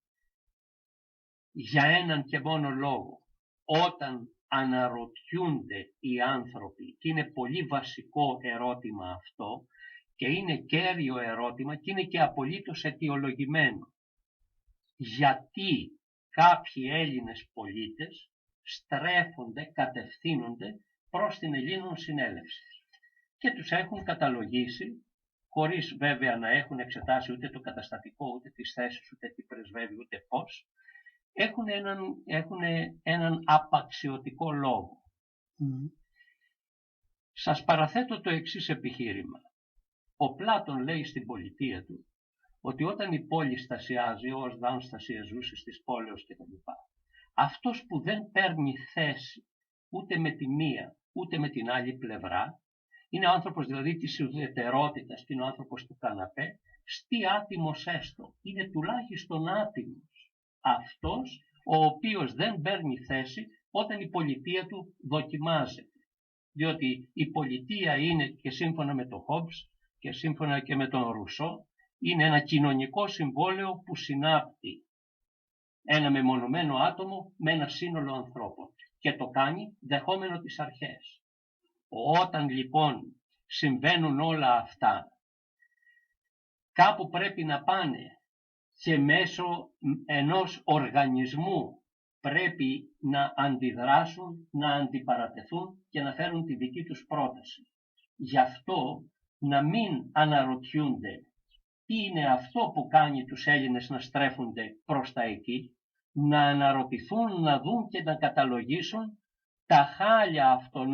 Speaker 2: για έναν και μόνο λόγο. Όταν αναρωτιούνται οι άνθρωποι, και είναι πολύ βασικό ερώτημα αυτό και είναι κέριο ερώτημα και είναι και απολύτως αιτιολογημένο. Γιατί κάποιοι Έλληνες πολίτες στρέφονται, κατευθύνονται προς την Ελλήνων Συνέλευση και τους έχουν καταλογίσει, χωρίς βέβαια να έχουν εξετάσει ούτε το καταστατικό, ούτε τις θέσεις, ούτε τι πρεσβεύει, ούτε πώς, έχουν έναν απαξιωτικό λόγο. Σας παραθέτω το εξής επιχείρημα. Ο Πλάτων λέει στην πολιτεία του ότι όταν η πόλη στασιάζει, ως δαν στασιαζούσε στις πόλεως κτλ. Αυτός που δεν παίρνει θέση ούτε με τη μία ούτε με την άλλη πλευρά, είναι ο άνθρωπος δηλαδή της ουδετερότητας και είναι ο άνθρωπος του καναπέ, στի άτιμος έστω, είναι τουλάχιστον άτιμος αυτός ο οποίος δεν παίρνει θέση όταν η πολιτεία του δοκιμάζεται. Διότι η πολιτεία είναι, και σύμφωνα με τον Χόμπς και σύμφωνα και με τον Ρουσό, είναι ένα κοινωνικό συμβόλαιο που συνάπτει ένα μεμονωμένο άτομο με ένα σύνολο ανθρώπων και το κάνει δεχόμενο τις αρχές. Όταν λοιπόν συμβαίνουν όλα αυτά, κάπου πρέπει να πάνε και μέσω ενός οργανισμού πρέπει να αντιδράσουν, να αντιπαρατεθούν και να φέρουν τη δική τους πρόταση. Γι' αυτό να μην αναρωτιούνται τι είναι αυτό που κάνει τους Έλληνες να στρέφονται προς τα εκεί, να αναρωτηθούν, να δουν και να καταλογίσουν τα χάλια αυτών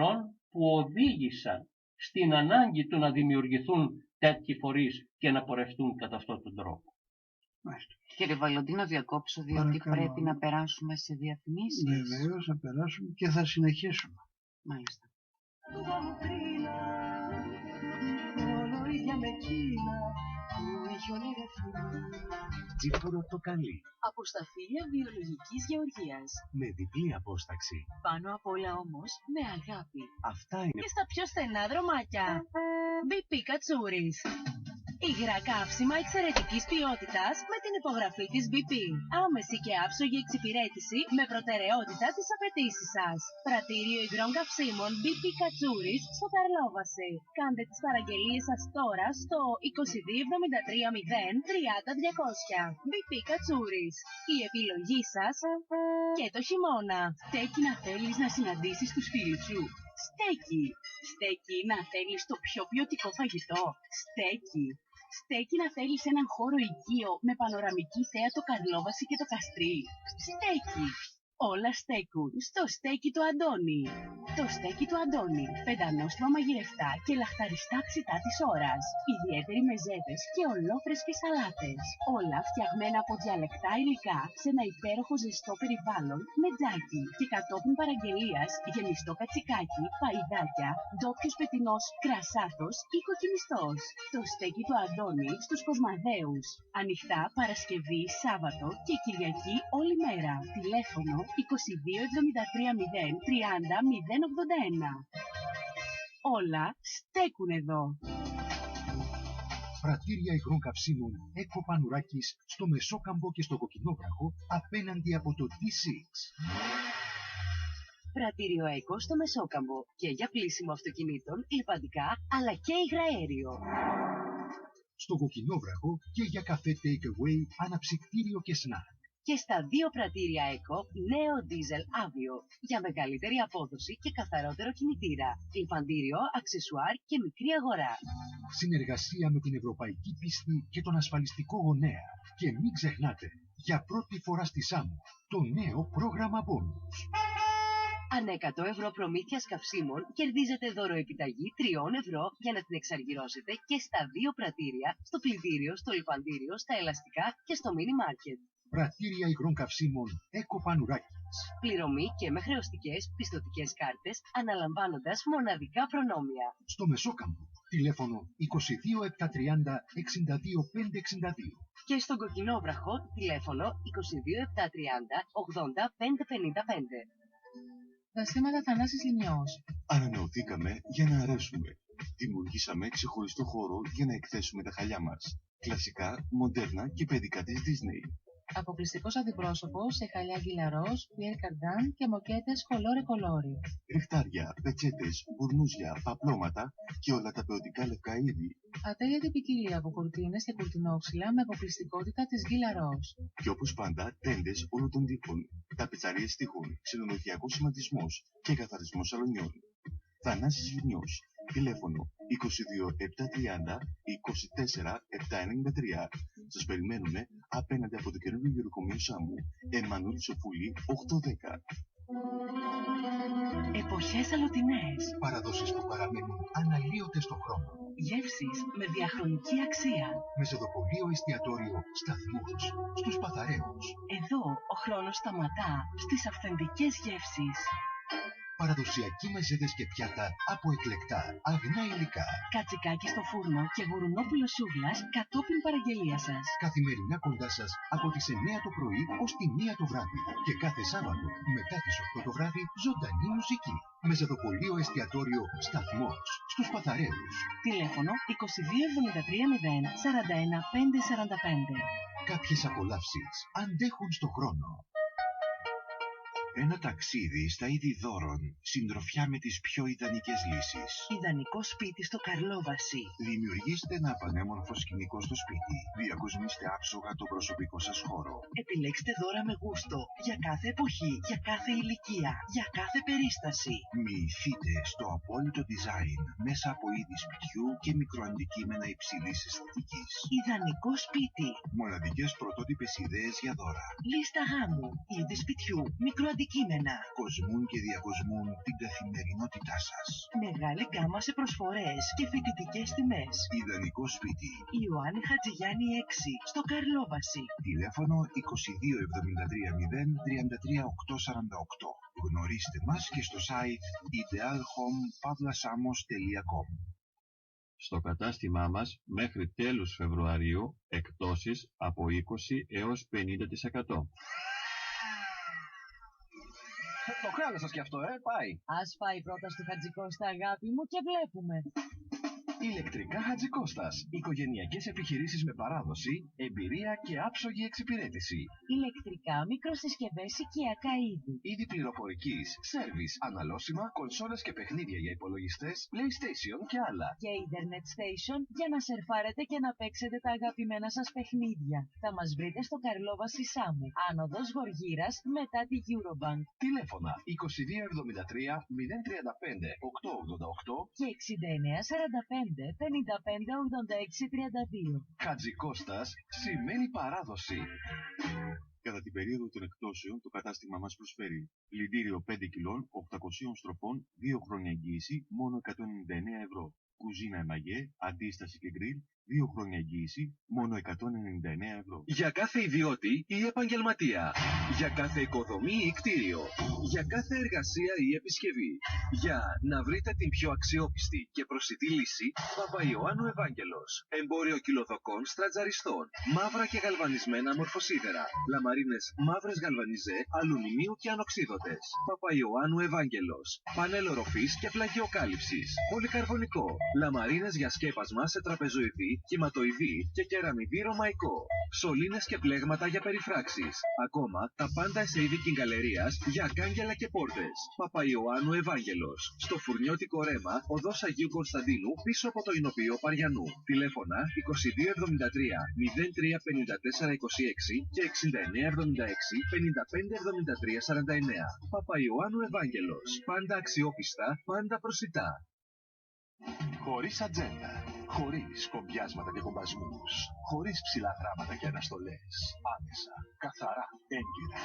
Speaker 2: που οδήγησαν στην ανάγκη του να δημιουργηθούν τέτοιοι φορείς και να πορευτούν κατά αυτόν τον τρόπο.
Speaker 3: Κύριε Βαλλοντίνο, διακόψω, διότι πρέπει να περάσουμε σε διαφημίσεις.
Speaker 1: Βεβαίως, θα περάσουμε και θα συνεχίσουμε.
Speaker 3: Μάλιστα.
Speaker 4: Τσιποροτοκαλί.
Speaker 5: Από σταφύλια βιολογικής γεωργίας.
Speaker 4: Με διπλή απόσταξη.
Speaker 5: Πάνω απ' όλα όμως με αγάπη.
Speaker 4: Αυτά είναι.
Speaker 5: Και στα πιο στενά δρομάκια. BP Κατσούρης. Υγρά καύσιμα εξαιρετικής ποιότητας με την υπογραφή της BP. Άμεση και άψογη εξυπηρέτηση με προτεραιότητα τις απαιτήσεις σας. Πρατήριο υγρών καυσίμων BP Κατσούρης στο Καρλόβαση. Κάντε τις παραγγελίες σας τώρα στο 2273 0 30 200. BP Κατσούρης. Η επιλογή σας και το χειμώνα. Στέκει να θέλεις να συναντήσεις τους φίλους σου. Στέκει. Στέκει να θέλεις το πιο ποιοτικό φαγητό. Στέκει. Στέκει να θέλεις έναν χώρο οικείο με πανοραμική θέα το Καρλόβαση και το Καστρί. Στέκει. Όλα στέκουν στο στέκι του Αντώνη. Το στέκι του Αντώνη. Πεντανόστιμα μαγειρευτά και λαχταριστά ψητά της ώρας. Ιδιαίτεροι μεζέδες και ολόφρεσκες σαλάτες. Όλα φτιαγμένα από διαλεκτά υλικά σε ένα υπέροχο ζεστό περιβάλλον με τζάκι. Και κατόπιν παραγγελίας γεμιστό κατσικάκι, παϊδάκια, ντόπιος πετεινός κρασάτος ή κοκκινιστός. Το στέκι του Αντώνη στους Κοσμαδέους. Ανοιχτά Παρασκευή, Σάββατο και Κυριακή όλη μέρα. Τηλέφωνο 2273 0 30 081. Όλα στέκουν εδώ.
Speaker 4: Πρατήρια υγρών καυσίμων Έκο Πανουράκης στο Μεσόκαμπο και στο Κοκκινόβραχο απέναντι από το D6.
Speaker 5: Πρατήριο Έκο στο Μεσόκαμπο και για πλήσιμο αυτοκινήτων, λιπαντικά αλλά και υγραέριο.
Speaker 4: Στο Κοκκινόβραχο και για καφέ take away, αναψυκτήριο και σνακ.
Speaker 5: Και στα δύο πρατήρια ΕΚΟ, νέο ντίζελ άβιο, για μεγαλύτερη απόδοση και καθαρότερο κινητήρα, λιπαντήριο, αξεσουάρ και μικρή αγορά.
Speaker 4: Συνεργασία με την Ευρωπαϊκή Πίστη και τον ασφαλιστικό γονέα. Και μην ξεχνάτε, για πρώτη φορά στη Σάμμο, το νέο πρόγραμμα Bonus.
Speaker 5: Ανά 100 ευρώ προμήθειας καυσίμων κερδίζετε δώρο επιταγή 3 ευρώ για να την εξαργυρώσετε και στα δύο πρατήρια, στο πλυντήριο, στο λιπαντήριο, στα ελαστικά και στο μίνι μάρκετ.
Speaker 4: Πρατήρια υγρών καυσίμων Έκο Πανουράκης.
Speaker 5: Πληρωμή και με χρεωστικές πιστωτικές κάρτες, αναλαμβάνοντας μοναδικά προνόμια.
Speaker 4: Στο Μεσόκαμπο, τηλέφωνο 22 730 62 562.
Speaker 5: Και στον Κοκκινόβραχο, τηλέφωνο 22 730 80 555.
Speaker 6: Δαστήματα Θανάσης Λιμιός.
Speaker 7: Ανανεωθήκαμε για να αρέσουμε. Δημιουργήσαμε ξεχωριστό χώρο για να εκθέσουμε τα χαλιά μας. Κλασικά, μοντέρνα και παιδικά της Disney.
Speaker 6: Αποκλειστικός αντιπρόσωπος σε χαλιά γκυλαρός, Πιέρ Καρντάν και μοκέτες κολόρε κολόρι.
Speaker 7: Ριχτάρια, πετσέτες, μπουρνούζια, παπλώματα και όλα τα ποιοτικά λευκά είδη.
Speaker 6: Ατέλειωτη ποικιλία από κουρτίνες και κουρτινόξυλα με αποκλειστικότητα της γκυλαρός.
Speaker 7: Και όπως πάντα, τέντες όλων των τύπων, ταπετσαρίες τείχων, ξενοδοχειακός σχηματισμός και καθαρισμός σαλονιών. Θανάσης Λιμιός. Τηλέφωνο 22 730 24 793. Σας περιμένουμε απέναντι από το καινούργιο γεροκομείο Σάμου, Εμμανουήλ Σοφούλη 810.
Speaker 5: Εποχές αλωτινές.
Speaker 4: Παραδόσεις που παραμένουν αναλύωτες στον χρόνο.
Speaker 5: Γεύσεις με διαχρονική αξία.
Speaker 4: Μεσοδοπολείο εστιατόριο Σταθμός, στους Παθαραίους.
Speaker 5: Εδώ ο χρόνος σταματά στις αυθεντικές γεύσεις.
Speaker 4: Παραδοσιακοί μεζέδες και πιάτα από εκλεκτά, αγνά υλικά.
Speaker 5: Κατσικάκι στο φούρνο και γουρουνόπουλο σούβλας κατόπιν παραγγελία σας.
Speaker 4: Καθημερινά κοντά σας από τις 9 το πρωί ως τη 1 το βράδυ. Και κάθε Σάββατο μετά τις 8 το βράδυ ζωντανή μουσική. Μεζεδοπολείο εστιατόριο Σταθμός, στους Παθαραίους.
Speaker 5: Τηλέφωνο 2273 0 41 545.
Speaker 4: Κάποιες απολαύσεις αντέχουν στο χρόνο.
Speaker 7: Ένα ταξίδι στα είδη δώρων, συντροφιά με τις πιο ιδανικές λύσεις.
Speaker 5: Ιδανικό σπίτι στο Καρλόβαση.
Speaker 7: Δημιουργήστε ένα πανέμορφο σκηνικό στο σπίτι. Διακοσμήστε άψογα το προσωπικό σας χώρο.
Speaker 5: Επιλέξτε δώρα με γούστο. Για κάθε εποχή, για κάθε ηλικία, για κάθε περίσταση.
Speaker 7: Μοιηθείτε στο απόλυτο design μέσα από είδη σπιτιού και μικροαντικείμενα υψηλής αισθητικής.
Speaker 5: Ιδανικό σπίτι.
Speaker 7: Μοναδικές πρωτότυπες ιδέες για δώρα.
Speaker 5: Λίστα γάμου, είδη σπιτιού, μικροαντικείμενα.
Speaker 7: Κοσμούν και διακοσμούν την καθημερινότητά σας.
Speaker 5: Μεγάλη γκάμα σε προσφορές και φοιτητικές τιμές.
Speaker 7: Ιδανικό σπίτι.
Speaker 5: Ιωάννη Χατζηγιάννη 6, στο Καρλόβαση.
Speaker 7: Τηλέφωνο 22 73 0 33 848. Γνωρίστε μας και στο site idealhome.com.
Speaker 8: Στο κατάστημά μας μέχρι τέλους Φεβρουαρίου εκπτώσεις από 20 έως 50%.
Speaker 9: Το κάνω σας κι αυτό, πάει.
Speaker 6: Ας πάει πρώτα στο Χατζικώστα, αγάπη μου, και βλέπουμε.
Speaker 9: Ηλεκτρικά Χατζικώστας. Οικογενειακές επιχειρήσεις με παράδοση, εμπειρία και άψογη εξυπηρέτηση.
Speaker 5: Ηλεκτρικά μικροσυσκευές οικιακά είδη.
Speaker 9: Είδη πληροφορικής, σέρβις, αναλώσιμα, κονσόλες και παιχνίδια για υπολογιστές, PlayStation και άλλα.
Speaker 5: Και Internet Station για να σερφάρετε και να παίξετε τα αγαπημένα σας παιχνίδια. Θα μας βρείτε στο Καρλόβαση Σάμου, άνοδος Γοργύρας μετά τη Eurobank.
Speaker 9: Τηλέφωνα 2273 035 888
Speaker 5: και 6945 55 86 32.
Speaker 9: Χατζικώστας σημαίνει παράδοση.
Speaker 7: Κατά την περίοδο των εκπτώσεων, το κατάστημα μας προσφέρει πλυντήριο 5 κιλών 800 στροφών, 2 χρόνια εγγύηση, μόνο 199 ευρώ. Κουζίνα εμαγέ, αντίσταση και γκριλ, 2 χρόνια εγγύηση, μόνο 199 ευρώ.
Speaker 9: Για κάθε ιδιώτη ή επαγγελματία. Για κάθε οικοδομή ή κτίριο. Για κάθε εργασία ή επισκευή. Για να βρείτε την πιο αξιόπιστη και προσιτή λύση, Παπαϊωάννου Ευάγγελος. Εμπόριο κιλοδοκών στρατζαριστών. Μαύρα και γαλβανισμένα μορφοσίδερα. Λαμαρίνες μαύρες γαλβανιζέ, αλουμινίου και ανοξίδωτες. Παπαϊωάννου Ευάγγελος. Πανέλ οροφής και πλαγιοκάλυψης. Πολυκαρβονικό. Λαμαρίνες για σκέπασμα σε τραπεζοειδή, κυματοειδή και κεραμιδί ρωμαϊκό. Σωλήνες και πλέγματα για περιφράξεις. Ακόμα τα πάντα σε είδη κιγκαλερίας για κάγκελα και πόρτες. Παπαϊωάννου Ευάγγελος. Στο Φουρνιώτικο Ρέμα, οδός Αγίου Κωνσταντίνου, πίσω από το Ινοποιείο Παριανού. Τηλέφωνα 2273 0354 26 και 6976 55 73 49. Παπαϊωάννου Ευάγγελος. Πάντα αξιόπιστα, πάντα προσιτά.
Speaker 4: Χωρίς ατζέντα, χωρίς κομπιάσματα και κομπασμούς, χωρίς ψηλά γράμματα και αναστολές, άμεσα, καθαρά, έγκυρα,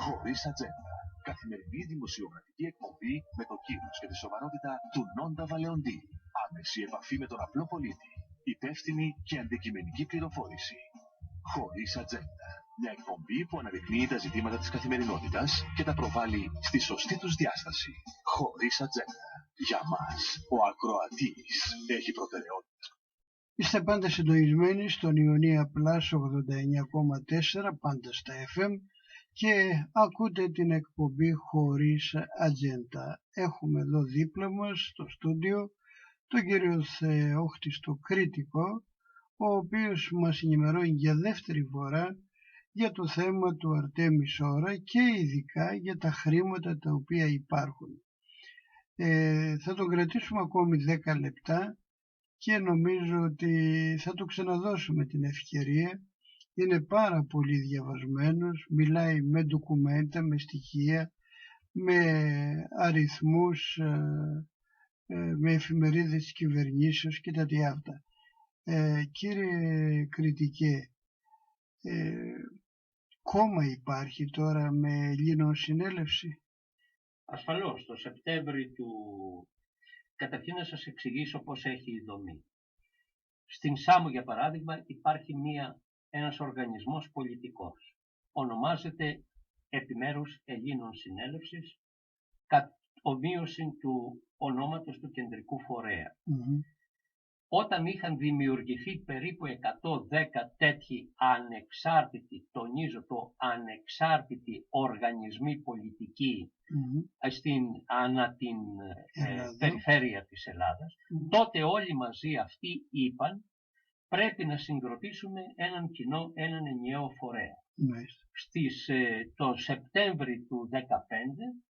Speaker 4: χωρίς ατζέντα. Καθημερινή δημοσιογραφική εκπομπή με το κύρος και τη σοβαρότητα του Νόντα Βαλεοντή. Άμεση επαφή με τον απλό πολίτη. Υπεύθυνη και αντικειμενική πληροφόρηση. Χωρίς ατζέντα. Μια εκπομπή που αναδεικνύει τα ζητήματα της καθημερινότητας και τα προβάλλει στη σωστή τους διάσταση. Χωρίς ατζέντα. Για μας, ο ακροατής έχει προτεραιότητα.
Speaker 1: Είστε πάντα συντονισμένοι στον Ιωνία Plus 89,4 πάντα στα FM και ακούτε την εκπομπή Χωρίς Ατζέντα. Έχουμε εδώ δίπλα μας στο στούντιο τον κύριο Θεόχτιστο Κρήτικο, ο οποίος μας ενημερώνει για δεύτερη φορά για το θέμα του Αρτέμι Σόρα και ειδικά για τα χρήματα τα οποία υπάρχουν. Θα τον κρατήσουμε ακόμη 10 λεπτά και νομίζω ότι θα του ξαναδώσουμε την ευκαιρία. Είναι πάρα πολύ διαβασμένος, μιλάει με ντοκουμέντα, με στοιχεία, με αριθμούς, με εφημερίδες της κυβερνήσεως και τα τι αυτά. Κύριε Κριτικέ, κόμμα υπάρχει τώρα με Ελληνοσυνέλευση?
Speaker 2: Ασφαλώς, το Σεπτέμβρη του... Καταρχήν να σας εξηγήσω πώς έχει η δομή. Στην Σάμο, για παράδειγμα, υπάρχει ένας οργανισμός πολιτικός. Ονομάζεται επιμέρους Ελλήνων Συνέλευσης, ομοίωση του ονόματος του κεντρικού φορέα. Όταν είχαν δημιουργηθεί περίπου 110 τέτοιοι ανεξάρτητοι, τονίζω το ανεξάρτητοι οργανισμοί πολιτικοί ανά την περιφέρεια της Ελλάδας, τότε όλοι μαζί αυτοί είπαν πρέπει να συγκροτήσουμε έναν ενιαίο φορέα. Το Σεπτέμβρη του 2015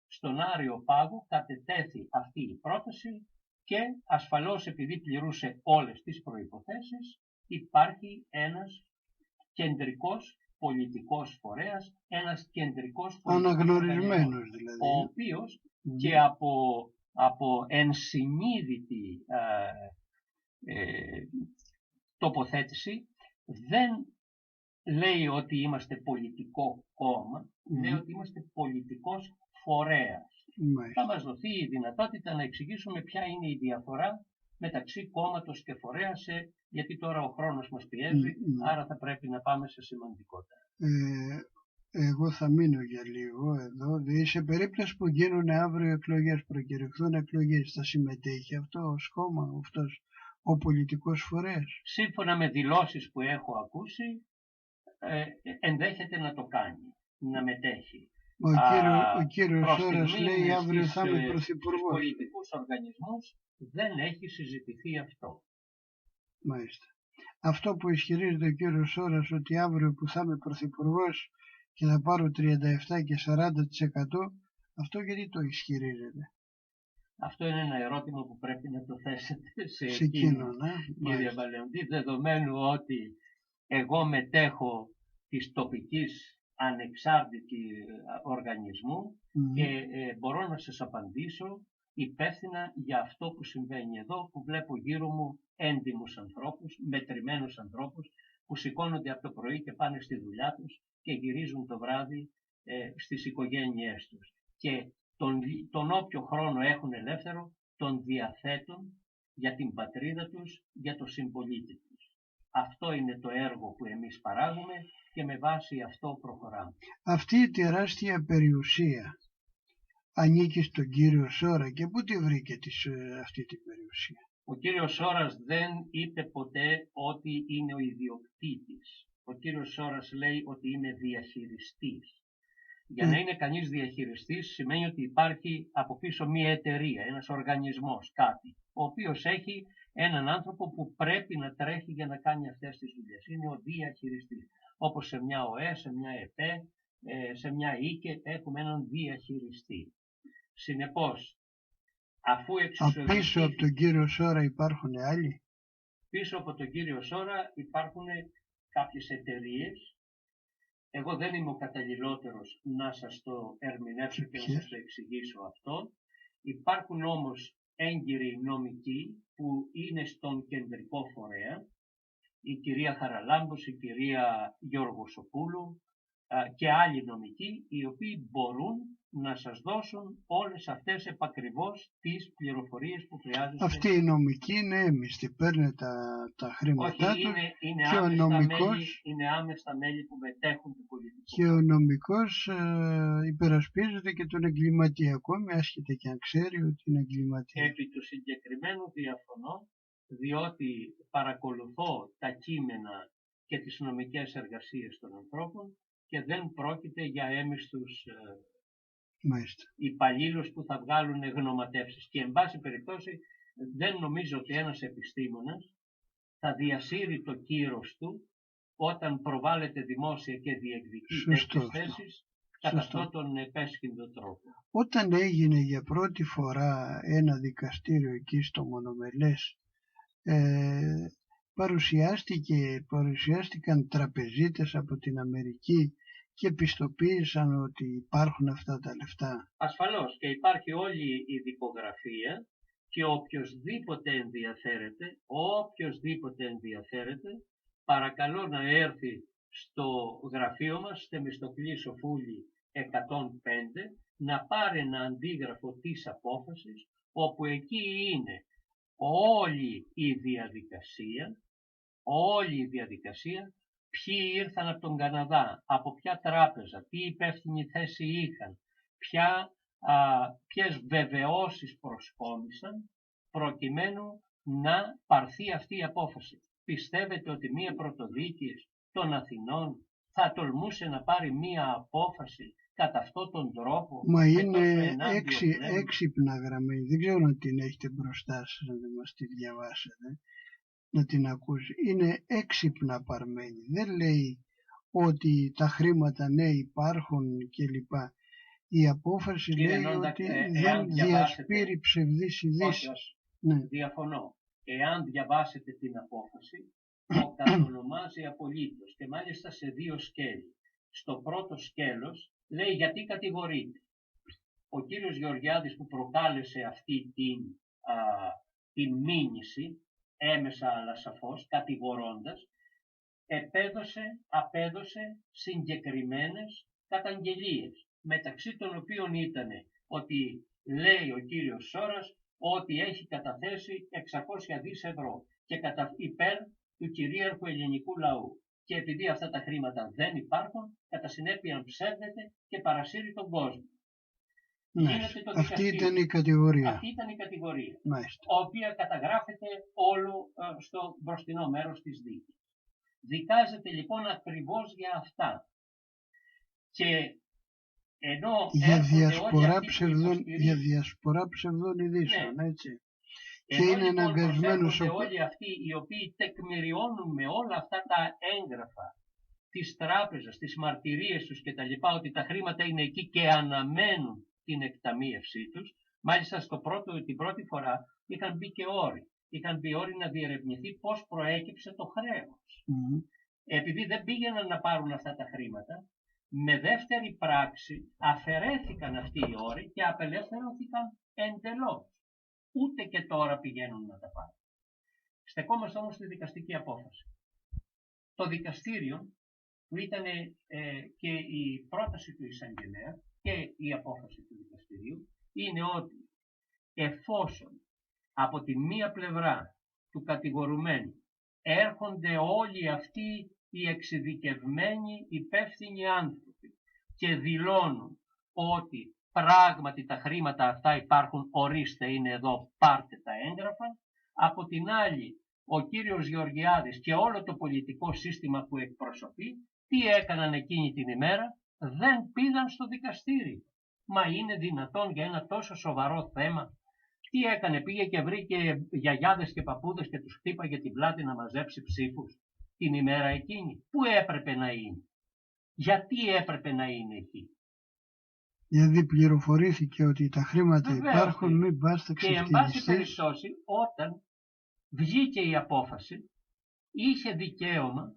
Speaker 2: στον Άριο Πάγο κατετέθη αυτή η πρόταση και ασφαλώς επειδή πληρούσε όλες τις προϋποθέσεις υπάρχει ένας κεντρικός πολιτικός φορέας, ένας κεντρικός
Speaker 1: αναγνωρισμένος δηλαδή,
Speaker 2: ο οποίος και από ενσυνείδητη τοποθέτηση δεν λέει ότι είμαστε πολιτικό κόμμα, λέει ότι είμαστε πολιτικός φορέας. Θα μας δοθεί η δυνατότητα να εξηγήσουμε ποια είναι η διαφορά μεταξύ κόμματος και φορέας, γιατί τώρα ο χρόνος μας πιέζει, άρα θα πρέπει να πάμε σε σημαντικότερα.
Speaker 1: Εγώ θα μείνω για λίγο εδώ, δηλαδή σε περίπτωση που γίνουν αύριο εκλογές, προκηρυχθούν εκλογές, θα συμμετέχει αυτό ως κόμμα, αυτός ο πολιτικός φορέας?
Speaker 2: Σύμφωνα με δηλώσεις που έχω ακούσει, ενδέχεται να το κάνει, να μετέχει.
Speaker 1: Ο κύριος Σόρας λέει αύριο θα είμαι πρωθυπουργός.
Speaker 2: Στους πολιτικούς οργανισμούς δεν έχει συζητηθεί αυτό.
Speaker 1: Μάλιστα. Αυτό που ισχυρίζεται ο κύριος Σόρας ότι αύριο που θα είμαι πρωθυπουργός και θα πάρω 37 και 40%, αυτό γιατί το ισχυρίζεται?
Speaker 2: Αυτό είναι ένα ερώτημα που πρέπει να το θέσετε
Speaker 1: σε εκείνον,
Speaker 2: κύριε Βαλεοντή, δεδομένου ότι εγώ μετέχω της τοπικής ανεξάρτητη οργανισμού και μπορώ να σας απαντήσω υπεύθυνα για αυτό που συμβαίνει εδώ, που βλέπω γύρω μου έντιμους ανθρώπους, μετρημένους ανθρώπους που σηκώνονται από το πρωί και πάνε στη δουλειά τους και γυρίζουν το βράδυ στις οικογένειές τους και τον όποιο χρόνο έχουν ελεύθερο τον διαθέτουν για την πατρίδα τους, για το συμπολίτη τους. Αυτό είναι το έργο που εμείς παράγουμε και με βάση αυτό προχωράμε.
Speaker 1: Αυτή η τεράστια περιουσία ανήκει στον κύριο Σόρα και πού τη βρήκε αυτή την περιουσία?
Speaker 2: Ο κύριος Σόρας δεν είπε ποτέ ότι είναι ο ιδιοκτήτης. Ο κύριος Σόρας λέει ότι είναι διαχειριστής. Για να είναι κανείς διαχειριστής σημαίνει ότι υπάρχει από πίσω μια εταιρεία, ένας οργανισμός, κάτι, ο οποίος έχει έναν άνθρωπο που πρέπει να τρέχει για να κάνει αυτές τις δουλειές. Είναι ο διαχειριστής. Όπως σε μια ΟΕ, σε μια ΕΠΕ, σε μια ΙΚΕ έχουμε έναν διαχειριστή. Συνεπώς, αφού εξισορροπηθεί...
Speaker 1: Πίσω από τον κύριο Σόρα υπάρχουν άλλοι?
Speaker 2: Πίσω από τον κύριο Σόρα υπάρχουν κάποιες εταιρείες. Εγώ δεν είμαι ο καταλληλότερος να σας το ερμηνεύσω και να σας το εξηγήσω αυτό. Υπάρχουν όμως έγκυροι νομικοί που είναι στον κεντρικό φορέα, η κυρία Χαραλάμπος, η κυρία Γιώργοσοπούλου και άλλοι νομικοί, οι οποίοι μπορούν να σας δώσουν όλες αυτές επακριβώς τις πληροφορίες που χρειάζεστε.
Speaker 1: Αυτοί οι νομικοί είναι έμιστοι, παίρνουν τα χρήματά τους.
Speaker 2: Είναι
Speaker 1: και ο νομικός
Speaker 2: είναι άμεστα μέλη που μετέχουν του πολιτικού.
Speaker 1: Και ο νομικός υπερασπίζεται και τον εγκληματιακό, με άσχετα και αν ξέρει ότι είναι εγκληματιακό.
Speaker 2: Επί του συγκεκριμένου διαφωνώ, διότι παρακολουθώ τα κείμενα και τις νομικές εργασίες των ανθρώπων και δεν πρόκειται για έμιστους υπαλλήλους που θα βγάλουν γνωματεύσεις. Και εν πάση περιπτώσει δεν νομίζω ότι ένας επιστήμονας θα διασύρει το κύρος του όταν προβάλλεται δημόσια και διεκδικεί τέτοιες θέσεις κατά αυτόν τον επέσχυντο τρόπο.
Speaker 1: Όταν έγινε για πρώτη φορά ένα δικαστήριο εκεί στο Μονομελές, παρουσιάστηκαν τραπεζίτες από την Αμερική και πιστοποίησαν ότι υπάρχουν αυτά τα λεφτά.
Speaker 2: Ασφαλώς, και υπάρχει όλη η δικογραφία και οποιοσδήποτε ενδιαφέρεται, παρακαλώ να έρθει στο γραφείο μας, στη Θεμιστοκλή Σοφούλη 105, να πάρει ένα αντίγραφο της απόφασης, όπου εκεί είναι όλη η διαδικασία, ποιοι ήρθαν από τον Καναδά, από ποια τράπεζα, τι υπεύθυνη θέση είχαν, ποιες βεβαιώσεις προσκόμισαν, προκειμένου να πάρθει αυτή η απόφαση. Πιστεύετε ότι μία πρωτοδίκης των Αθηνών θα τολμούσε να πάρει μία απόφαση κατά αυτόν τον τρόπο?
Speaker 1: Μα είναι έξυπνα γραμμένη. Δεν ξέρω αν την έχετε μπροστά σας, να μας τη διαβάσετε, να την ακούσει. Είναι έξυπνα παρμένη. Δεν λέει ότι τα χρήματα ναι υπάρχουν κλπ. Η απόφαση λέει ότι δεν διασπείρει ψευδείς ειδήσεις.
Speaker 2: Ναι. Διαφωνώ. Εάν διαβάσετε την απόφαση, το κατονομάζει απολύτως και μάλιστα σε δύο σκέλη. Στο πρώτο σκέλος λέει γιατί κατηγορείται. Ο κύριος Γεωργιάδης, που προκάλεσε αυτή την μήνυση, έμεσα αλλά σαφώς, κατηγορώντας, απέδωσε συγκεκριμένες καταγγελίες, μεταξύ των οποίων ήταν ότι λέει ο κύριος Σόρας ότι έχει καταθέσει 600 δις ευρώ και υπέρ του κυρίαρχου ελληνικού λαού. Και επειδή αυτά τα χρήματα δεν υπάρχουν, κατά συνέπεια ψεύδεται και παρασύρει τον κόσμο.
Speaker 1: Ναι, αυτή ήταν η κατηγορία.
Speaker 2: Αυτή ήταν η κατηγορία,
Speaker 1: Μάλιστα.
Speaker 2: η οποία καταγράφεται όλο στο μπροστινό μέρος της δίκης. Δικάζεται λοιπόν ακριβώς για αυτά. Και ενώ
Speaker 1: για διασπορά ψευδών ειδήσεων,
Speaker 2: ναι.
Speaker 1: Έτσι. Και είναι αναγκασμένος
Speaker 2: όλοι αυτοί οι οποίοι τεκμηριώνουν με όλα αυτά τα έγγραφα της τράπεζας, τις μαρτυρίες τους κτλ. Ότι τα χρήματα είναι εκεί και αναμένουν την εκταμείευσή τους. Μάλιστα την πρώτη φορά είχαν μπει και όροι. Είχαν μπει όροι να διερευνηθεί πώς προέκυψε το χρέος. Επειδή δεν πήγαιναν να πάρουν αυτά τα χρήματα, με δεύτερη πράξη αφαιρέθηκαν αυτοί οι όροι και απελευθερώθηκαν εντελώς. Ούτε και τώρα πηγαίνουν να τα πάρουν. Στεκόμαστε όμως στη δικαστική απόφαση. Το δικαστήριο, που ήταν και η πρόταση του εισαγγελέα και η απόφαση του δικαστηρίου, είναι ότι εφόσον από τη μία πλευρά του κατηγορουμένου έρχονται όλοι αυτοί οι εξειδικευμένοι υπεύθυνοι άνθρωποι και δηλώνουν ότι πράγματι τα χρήματα αυτά υπάρχουν, ορίστε είναι εδώ, πάρτε τα έγγραφα. Από την άλλη, ο κύριος Γεωργιάδης και όλο το πολιτικό σύστημα που εκπροσωπεί, τι έκαναν εκείνη την ημέρα? Δεν πήγαν στο δικαστήριο. Μα είναι δυνατόν για ένα τόσο σοβαρό θέμα? Τι έκανε? Πήγε και βρήκε γιαγιάδες και παππούδες και τους χτύπαγε την πλάτη να μαζέψει ψήφους την ημέρα εκείνη? Πού έπρεπε να είναι? Γιατί έπρεπε να είναι εκεί?
Speaker 1: Γιατί πληροφορήθηκε ότι τα χρήματα υπάρχουν, μην πας τα ξεφτυλιστείς.
Speaker 2: Και εν πάση περιπτώσει, όταν βγήκε η απόφαση, είχε δικαίωμα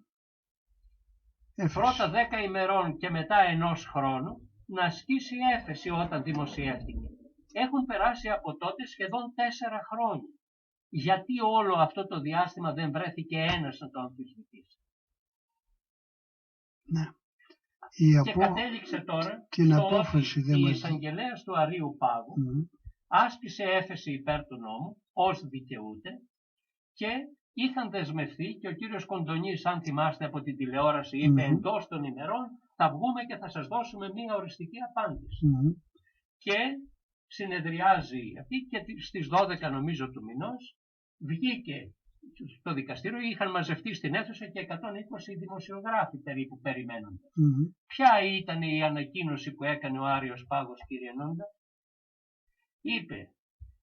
Speaker 2: πρώτα 10 ημερών και μετά 1 χρόνου να ασκήσει έφεση όταν δημοσιεύτηκε. Έχουν περάσει από τότε σχεδόν 4 χρόνια. Γιατί όλο αυτό το διάστημα δεν βρέθηκε ένας να το αμφισβητήσει?
Speaker 1: Ναι.
Speaker 2: Και κατέληξε τώρα
Speaker 1: την απόφαση
Speaker 2: ότι η εισαγγελέας του Αρείου Πάγου άσκησε έφεση υπέρ του νόμου ως δικαιούται και είχαν δεσμευτεί, και ο κύριος Κοντονής, αν θυμάστε από την τηλεόραση, είπε εντός των ημερών θα βγούμε και θα σας δώσουμε μία οριστική απάντηση. Και συνεδριάζει αυτή και στις 12 νομίζω του μηνός βγήκε στο δικαστήριο, είχαν μαζευτεί στην αίθουσα και 120 δημοσιογράφοι περίπου περιμένοντας. Ποια ήταν η ανακοίνωση που έκανε ο Άρειος Πάγος, κύριε Νόντα? Είπε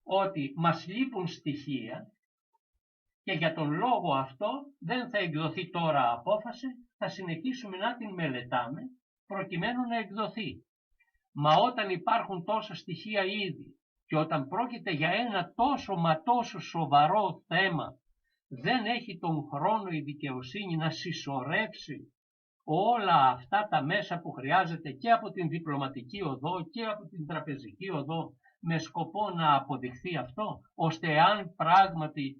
Speaker 2: ότι μας λείπουν στοιχεία Και για τον λόγο αυτό δεν θα εκδοθεί τώρα απόφαση, θα συνεχίσουμε να την μελετάμε προκειμένου να εκδοθεί. Μα όταν υπάρχουν τόσα στοιχεία ήδη και όταν πρόκειται για ένα τόσο σοβαρό θέμα, δεν έχει τον χρόνο η δικαιοσύνη να συσσωρεύσει όλα αυτά τα μέσα που χρειάζεται και από την διπλωματική οδό και από την τραπεζική οδό, με σκοπό να αποδειχθεί αυτό, ώστε αν πράγματι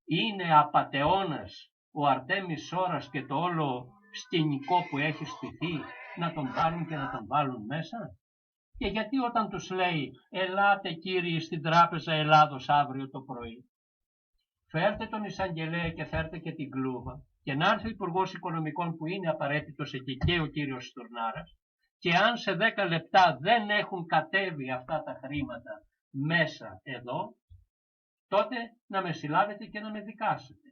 Speaker 2: είναι απατεώνας ο Αρτέμις Σόρας και το όλο σκηνικό που έχει στηθεί, να τον πάρουν και να τον βάλουν μέσα. Και γιατί όταν τους λέει ελάτε κύριοι στην Τράπεζα Ελλάδος αύριο το πρωί, φέρτε τον εισαγγελέα και φέρτε και την κλούβα και να έρθει ο Υπουργός Οικονομικών που είναι απαραίτητος εκεί και ο κύριος Στουρνάρας, και αν σε 10 λεπτά δεν έχουν κατέβει αυτά τα χρήματα μέσα εδώ, τότε να με συλλάβετε και να με δικάσετε.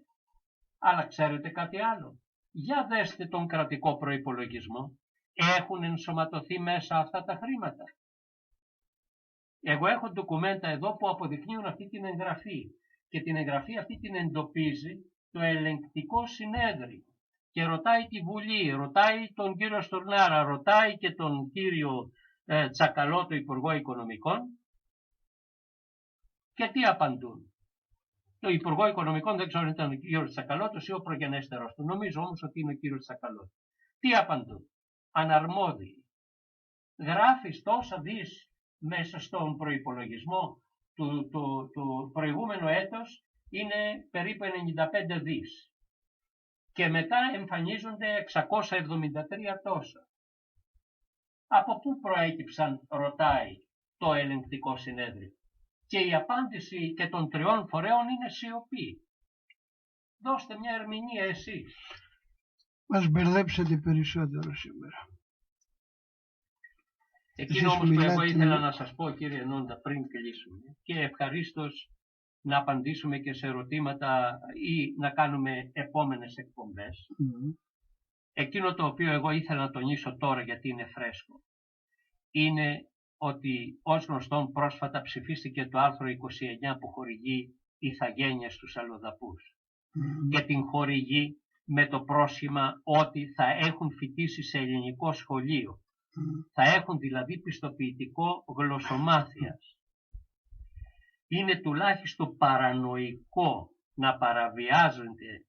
Speaker 2: Αλλά ξέρετε κάτι άλλο? Για δέστε τον κρατικό προϋπολογισμό. Έχουν ενσωματωθεί μέσα αυτά τα χρήματα? Εγώ έχω ντοκουμέντα εδώ που αποδεικνύουν αυτή την εγγραφή και την εγγραφή αυτή την εντοπίζει το ελεγκτικό συνέδριο και ρωτάει τη Βουλή, ρωτάει τον κύριο Στουρνάρα, ρωτάει και τον κύριο Τσακαλώτο, το Υπουργό Οικονομικών, και τι απαντούν? Το Υπουργό Οικονομικών δεν ξέρω αν ήταν ο κύριος Τσακαλώτος ή ο προγενέστερος του, νομίζω όμως ότι είναι ο κύριος Τσακαλώτος. Τι απαντούν? Αναρμόδιοι. Γράφεις τόσα δις μέσα στον προϋπολογισμό του προηγούμενου έτος, είναι περίπου 95 δις. Και μετά εμφανίζονται 673 τόσα. Από πού προέκυψαν, ρωτάει το ελεγκτικό συνέδριο. Και η απάντηση και των τριών φορέων είναι σιωπή. Δώστε μια ερμηνεία εσείς.
Speaker 1: Μας μπερδέψατε περισσότερο σήμερα.
Speaker 2: Εκείνο όμως που εγώ ήθελα να σας πω, κύριε Νόντα, πριν κλείσουμε, και ευχαρίστως να απαντήσουμε και σε ερωτήματα ή να κάνουμε επόμενες εκπομπές. Εκείνο το οποίο εγώ ήθελα να τονίσω τώρα, γιατί είναι φρέσκο, είναι ότι ως γνωστόν πρόσφατα ψηφίστηκε το άρθρο 29 που χορηγεί ηθαγένεια στους αλλοδαπούς και την χορηγεί με το πρόσχημα ότι θα έχουν φοιτήσει σε ελληνικό σχολείο. Θα έχουν δηλαδή πιστοποιητικό γλωσσομάθειας. Είναι τουλάχιστον παρανοϊκό να παραβιάζονται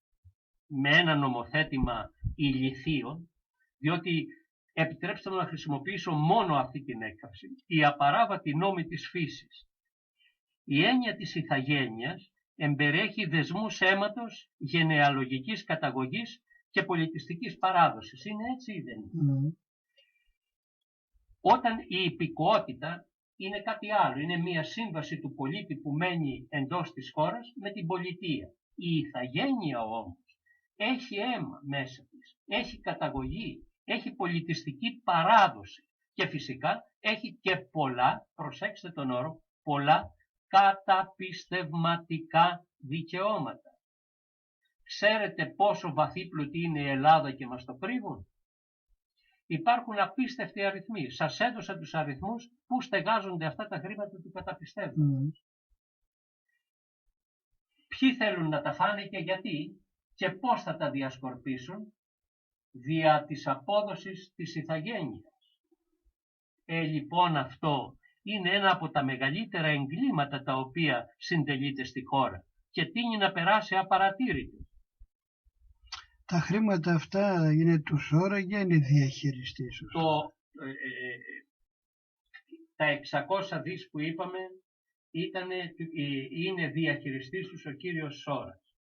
Speaker 2: με ένα νομοθέτημα ηλιθείων, διότι επιτρέψτε μου να χρησιμοποιήσω μόνο αυτή την έκφραση, η απαράβατη νόμη της φύσης. Η έννοια της ηθαγένειας εμπεριέχει δεσμούς αίματος, γενεαλογικής καταγωγής και πολιτιστικής παράδοσης. Είναι έτσι ή δεν είναι? Όταν η υπηκοότητα είναι κάτι άλλο, είναι μια σύμβαση του πολίτη που μένει εντός της χώρας με την πολιτεία. Η ηθαγένεια όμως έχει αίμα μέσα της, έχει καταγωγή, έχει πολιτιστική παράδοση και φυσικά έχει και πολλά, προσέξτε τον όρο, πολλά καταπιστευματικά δικαιώματα. Ξέρετε πόσο βαθύπλουτη είναι η Ελλάδα και μας το κρύβουν? Υπάρχουν απίστευτοι αριθμοί. Σας έδωσα τους αριθμούς που στεγάζονται αυτά τα χρήματα του καταπιστεύματος. Ποιοι θέλουν να τα φάνε και γιατί και πώς θα τα διασκορπίσουν? Δια της απόδοσης της ηθαγένειας. Λοιπόν αυτό είναι ένα από τα μεγαλύτερα εγκλήματα τα οποία συντελείται στη χώρα και τείνει να περάσει απαρατήρητο.
Speaker 1: Τα χρήματα αυτά είναι του Σόρα ή είναι διαχειριστής?
Speaker 2: Τα 600 δις που είπαμε είναι διαχειριστής τους ο κύριος Σόρας.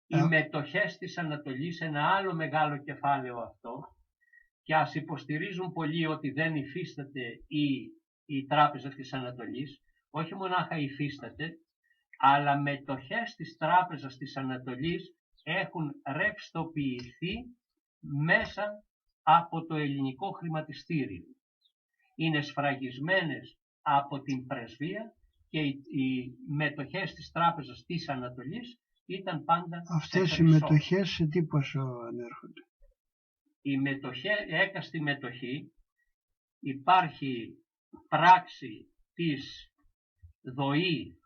Speaker 2: Οι μετοχές της Ανατολής, ένα άλλο μεγάλο κεφάλαιο αυτό, και ας υποστηρίζουν πολλοί ότι δεν υφίσταται η Τράπεζα της Ανατολής, όχι μονάχα υφίσταται, αλλά μετοχές της Τράπεζας της Ανατολής έχουν ρευστοποιηθεί μέσα από το ελληνικό χρηματιστήριο. Είναι σφραγισμένες από την πρεσβεία και οι μετοχές της Τράπεζας της Ανατολής ήταν πάντα
Speaker 1: αυτές οι μετοχές σε τι ποσό ανέρχονται?
Speaker 2: Η έκαστη μετοχή υπάρχει πράξη της ΔΟΗ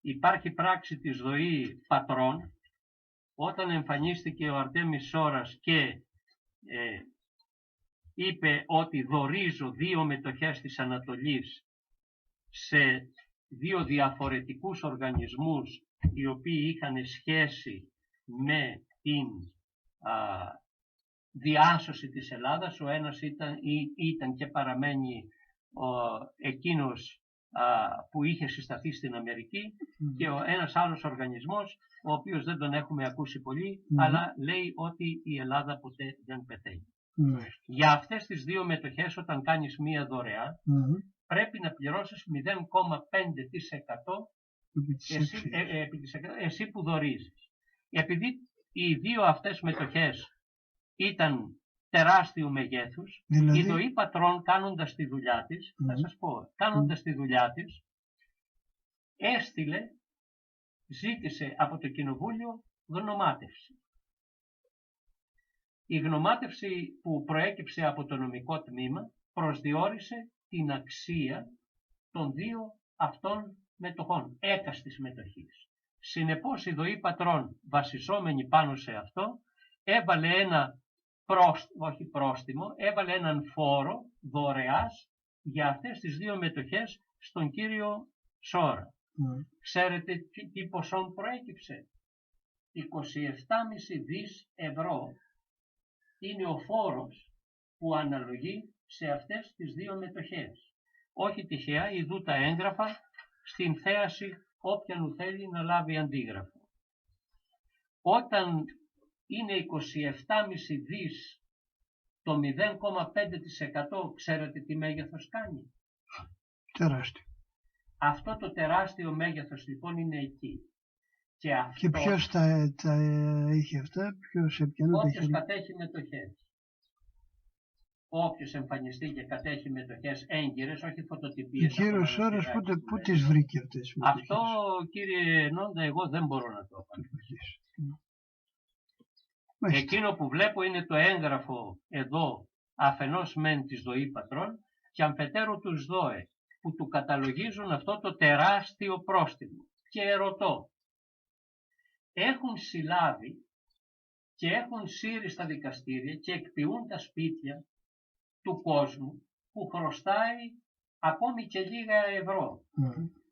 Speaker 2: υπάρχει πράξη της ΔΟΗ πατρών, όταν εμφανίστηκε ο Αρτέμις Σόρας και είπε ότι δωρίζω 2 μετοχές της Ανατολής σε 2 διαφορετικούς οργανισμούς οι οποίοι είχαν σχέση με την διάσωση της Ελλάδας. Ο ένας ήταν και παραμένει εκείνος που είχε συσταθεί στην Αμερική και ένας άλλος οργανισμός, ο οποίος δεν τον έχουμε ακούσει πολύ, αλλά λέει ότι η Ελλάδα ποτέ δεν πεθαίνει. Για αυτές τις 2 μετοχές, όταν κάνεις μία δωρεά, πρέπει να πληρώσεις 0,5% εσύ που δωρίζεις. Επειδή οι 2 αυτές μετοχές ήταν τεράστιου μεγέθους,
Speaker 1: δηλαδή...
Speaker 2: η ΔΟΗ πατρών, κάνοντας τη δουλειά της, θα σας πω, κάνοντας τη δουλειά της, ζήτησε από το Κοινοβούλιο γνωμάτευση. Η γνωμάτευση που προέκυψε από το νομικό τμήμα προσδιορίσε την αξία των 2 αυτών μετοχών, έκαστης μετοχής. Συνεπώς η ΔΟΗ πατρών, βασιζόμενη πάνω σε αυτό, έβαλε έβαλε έναν φόρο δωρεάς για αυτές τις 2 μετοχές στον κύριο Σόρα. Ξέρετε τι ποσόν προέκυψε? 27,5 δις ευρώ είναι ο φόρος που αναλογεί σε αυτές τις 2 μετοχές. Όχι τυχαία, ειδού τα έγγραφα στην θέαση όποιον θέλει να λάβει αντίγραφο. Όταν είναι 27,5 δις το 0,5%, ξέρετε τι μέγεθος κάνει?
Speaker 1: Τεράστιο.
Speaker 2: Αυτό το τεράστιο μέγεθος λοιπόν είναι εκεί.
Speaker 1: Και ποιος τα είχε αυτά?
Speaker 2: Όποιος κατέχει μετοχές. Όποιος εμφανιστεί και κατέχει μετοχές έγκυρες, όχι φωτοτυπίες.
Speaker 1: Ο κύριος Σόρας πού τις βρήκε αυτές τις μετοχές?
Speaker 2: Αυτό, κύριε Νόντα, εγώ δεν μπορώ να το απαντήσω. Εκείνο που βλέπω είναι το έγγραφο εδώ, αφενός μεν της ΔΟΗ πατρών και αμφετέρου τους ΔΟΕ, που του καταλογίζουν αυτό το τεράστιο πρόστιμο. Και ρωτώ, έχουν συλλάβει και έχουν σύρει στα δικαστήρια και εκποιούν τα σπίτια του κόσμου που χρωστάει ακόμη και λίγα ευρώ.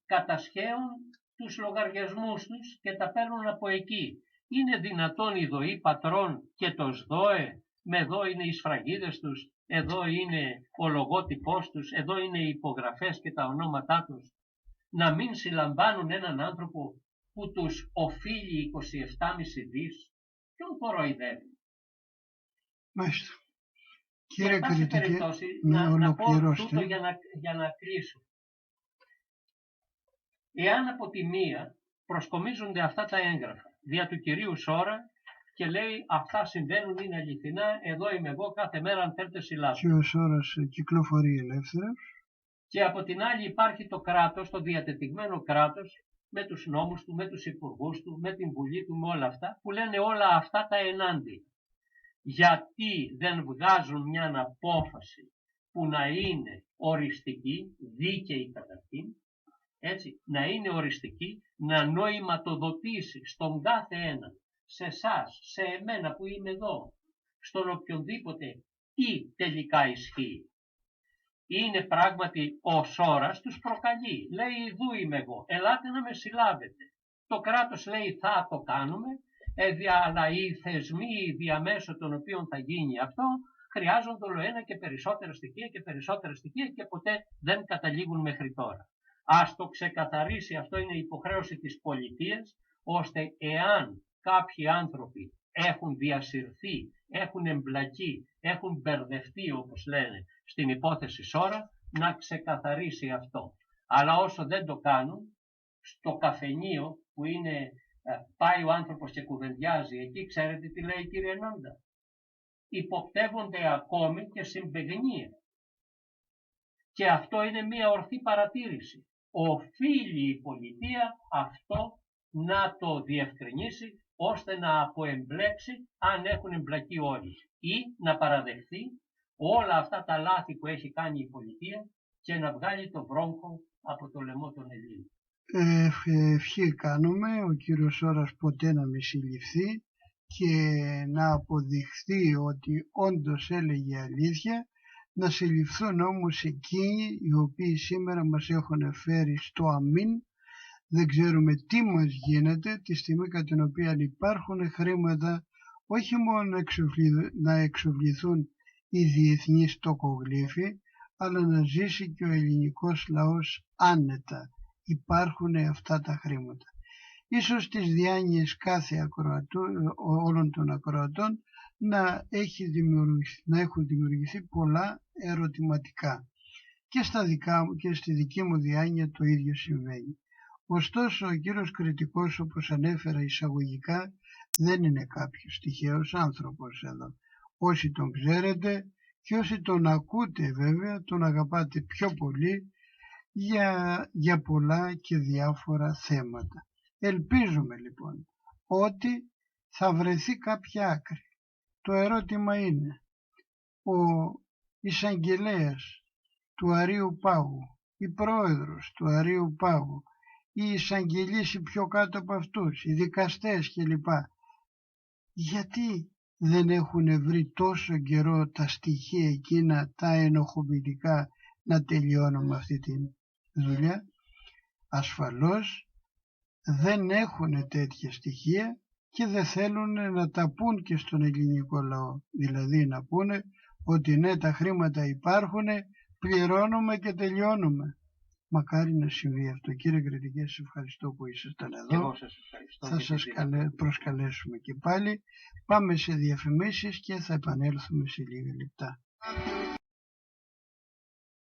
Speaker 2: Κατασχέουν τους λογαριασμούς τους και τα παίρνουν από εκεί. Είναι δυνατόν η ΔΟΗ πατρών και το ΣΔΟΕ, με εδώ είναι οι σφραγίδες τους, εδώ είναι ο λογότυπός τους, εδώ είναι οι υπογραφές και τα ονόματά τους, να μην συλλαμβάνουν έναν άνθρωπο που τους οφείλει 27,5 δις? Ποιον κοροϊδεύει?
Speaker 1: Μάλιστα. Κύριε
Speaker 2: κριτική, να πω τούτο για να κλείσω. Εάν από τη μία προσκομίζονται αυτά τα έγγραφα δια του κυρίου Σόρα και λέει αυτά συμβαίνουν, είναι αληθινά, εδώ είμαι εγώ, κάθε μέρα αν θέλετε συλλάβω.
Speaker 1: Και ο Σόρας κυκλοφορεί ελεύθερος.
Speaker 2: Και από την άλλη υπάρχει το κράτος, το διατετιγμένο κράτος, με τους νόμους του, με τους υπουργούς του, με την Βουλή του, με όλα αυτά, που λένε όλα αυτά τα ενάντια. Γιατί δεν βγάζουν μια απόφαση που να είναι οριστική, δίκαιη καταρχήν, έτσι, να είναι οριστική, να νοηματοδοτήσει στον κάθε έναν, σε εσάς, σε εμένα που είμαι εδώ, στον οποιονδήποτε, τι τελικά ισχύει. Είναι πράγματι ο Σόρας τους προκαλεί, λέει ειδού είμαι εγώ, ελάτε να με συλλάβετε. Το κράτος λέει θα το κάνουμε, αλλά οι θεσμοί διαμέσω των οποίων θα γίνει αυτό χρειάζονται όλο ένα και περισσότερα στοιχεία και περισσότερα στοιχεία και ποτέ δεν καταλήγουν μέχρι τώρα. Ας το ξεκαθαρίσει, αυτό είναι υποχρέωση της πολιτείας, ώστε εάν κάποιοι άνθρωποι έχουν διασυρθεί, έχουν εμπλακεί, έχουν μπερδευτεί όπως λένε στην υπόθεση Σόρα, να ξεκαθαρίσει αυτό. Αλλά όσο δεν το κάνουν, στο καφενείο που είναι, πάει ο άνθρωπος και κουβεντιάζει εκεί, ξέρετε τι λέει κύριε Νόντα? Υποπτεύονται ακόμη και συμπαιγνία. Και αυτό είναι μια ορθή παρατήρηση. Οφείλει η πολιτεία αυτό να το διευκρινίσει, ώστε να αποεμπλέξει αν έχουν εμπλακεί όλοι, ή να παραδεχθεί όλα αυτά τα λάθη που έχει κάνει η πολιτεία και να βγάλει το βρόγκο από το λαιμό των Ελλήνων.
Speaker 1: ευχή κάνουμε ο κύριος Ώρας ποτέ να μη συλληφθεί και να αποδειχθεί ότι όντως έλεγε αλήθεια, να συλληφθούν όμως εκείνοι οι οποίοι σήμερα μας έχουν φέρει στο αμήν. Δεν ξέρουμε τι μας γίνεται τη στιγμή κατά την οποία υπάρχουν χρήματα όχι μόνο να εξοφληθούν οι διεθνείς τοκογλύφοι, αλλά να ζήσει και ο ελληνικός λαός άνετα. Υπάρχουν αυτά τα χρήματα. Ίσως τις διάνοιες κάθε όλων των ακροατών να έχουν δημιουργηθεί πολλά ερωτηματικά. Και στα δικά μου και στη δική μου διάνοια το ίδιο συμβαίνει. Ωστόσο ο κύριος κριτικός, όπως ανέφερα εισαγωγικά, δεν είναι κάποιος τυχαίος άνθρωπος εδώ. Όσοι τον ξέρετε και όσοι τον ακούτε βέβαια, τον αγαπάτε πιο πολύ για πολλά και διάφορα θέματα. Ελπίζουμε λοιπόν ότι θα βρεθεί κάποια άκρη. Το ερώτημα είναι, ο εισαγγελέας του Αρείου Πάγου, η πρόεδρος του Αρείου Πάγου, οι εισαγγελείς οι πιο κάτω από αυτούς, οι δικαστές κλπ. Γιατί δεν έχουν βρει τόσο καιρό τα στοιχεία εκείνα, τα ενοχοποιητικά, να τελειώνουμε αυτή τη δουλειά? Ασφαλώς δεν έχουν τέτοια στοιχεία και δεν θέλουν να τα πούν και στον ελληνικό λαό. Δηλαδή να πούνε ότι ναι, τα χρήματα υπάρχουν, πληρώνουμε και τελειώνουμε. Μακάρι να συμβεί αυτό. Κύριε Κριτικέ, σας ευχαριστώ που ήσασταν εδώ.
Speaker 2: Εγώ σας ευχαριστώ.
Speaker 1: Θα σας προσκαλέσουμε και πάλι. Πάμε σε διαφημίσεις και θα επανέλθουμε σε λίγα λεπτά.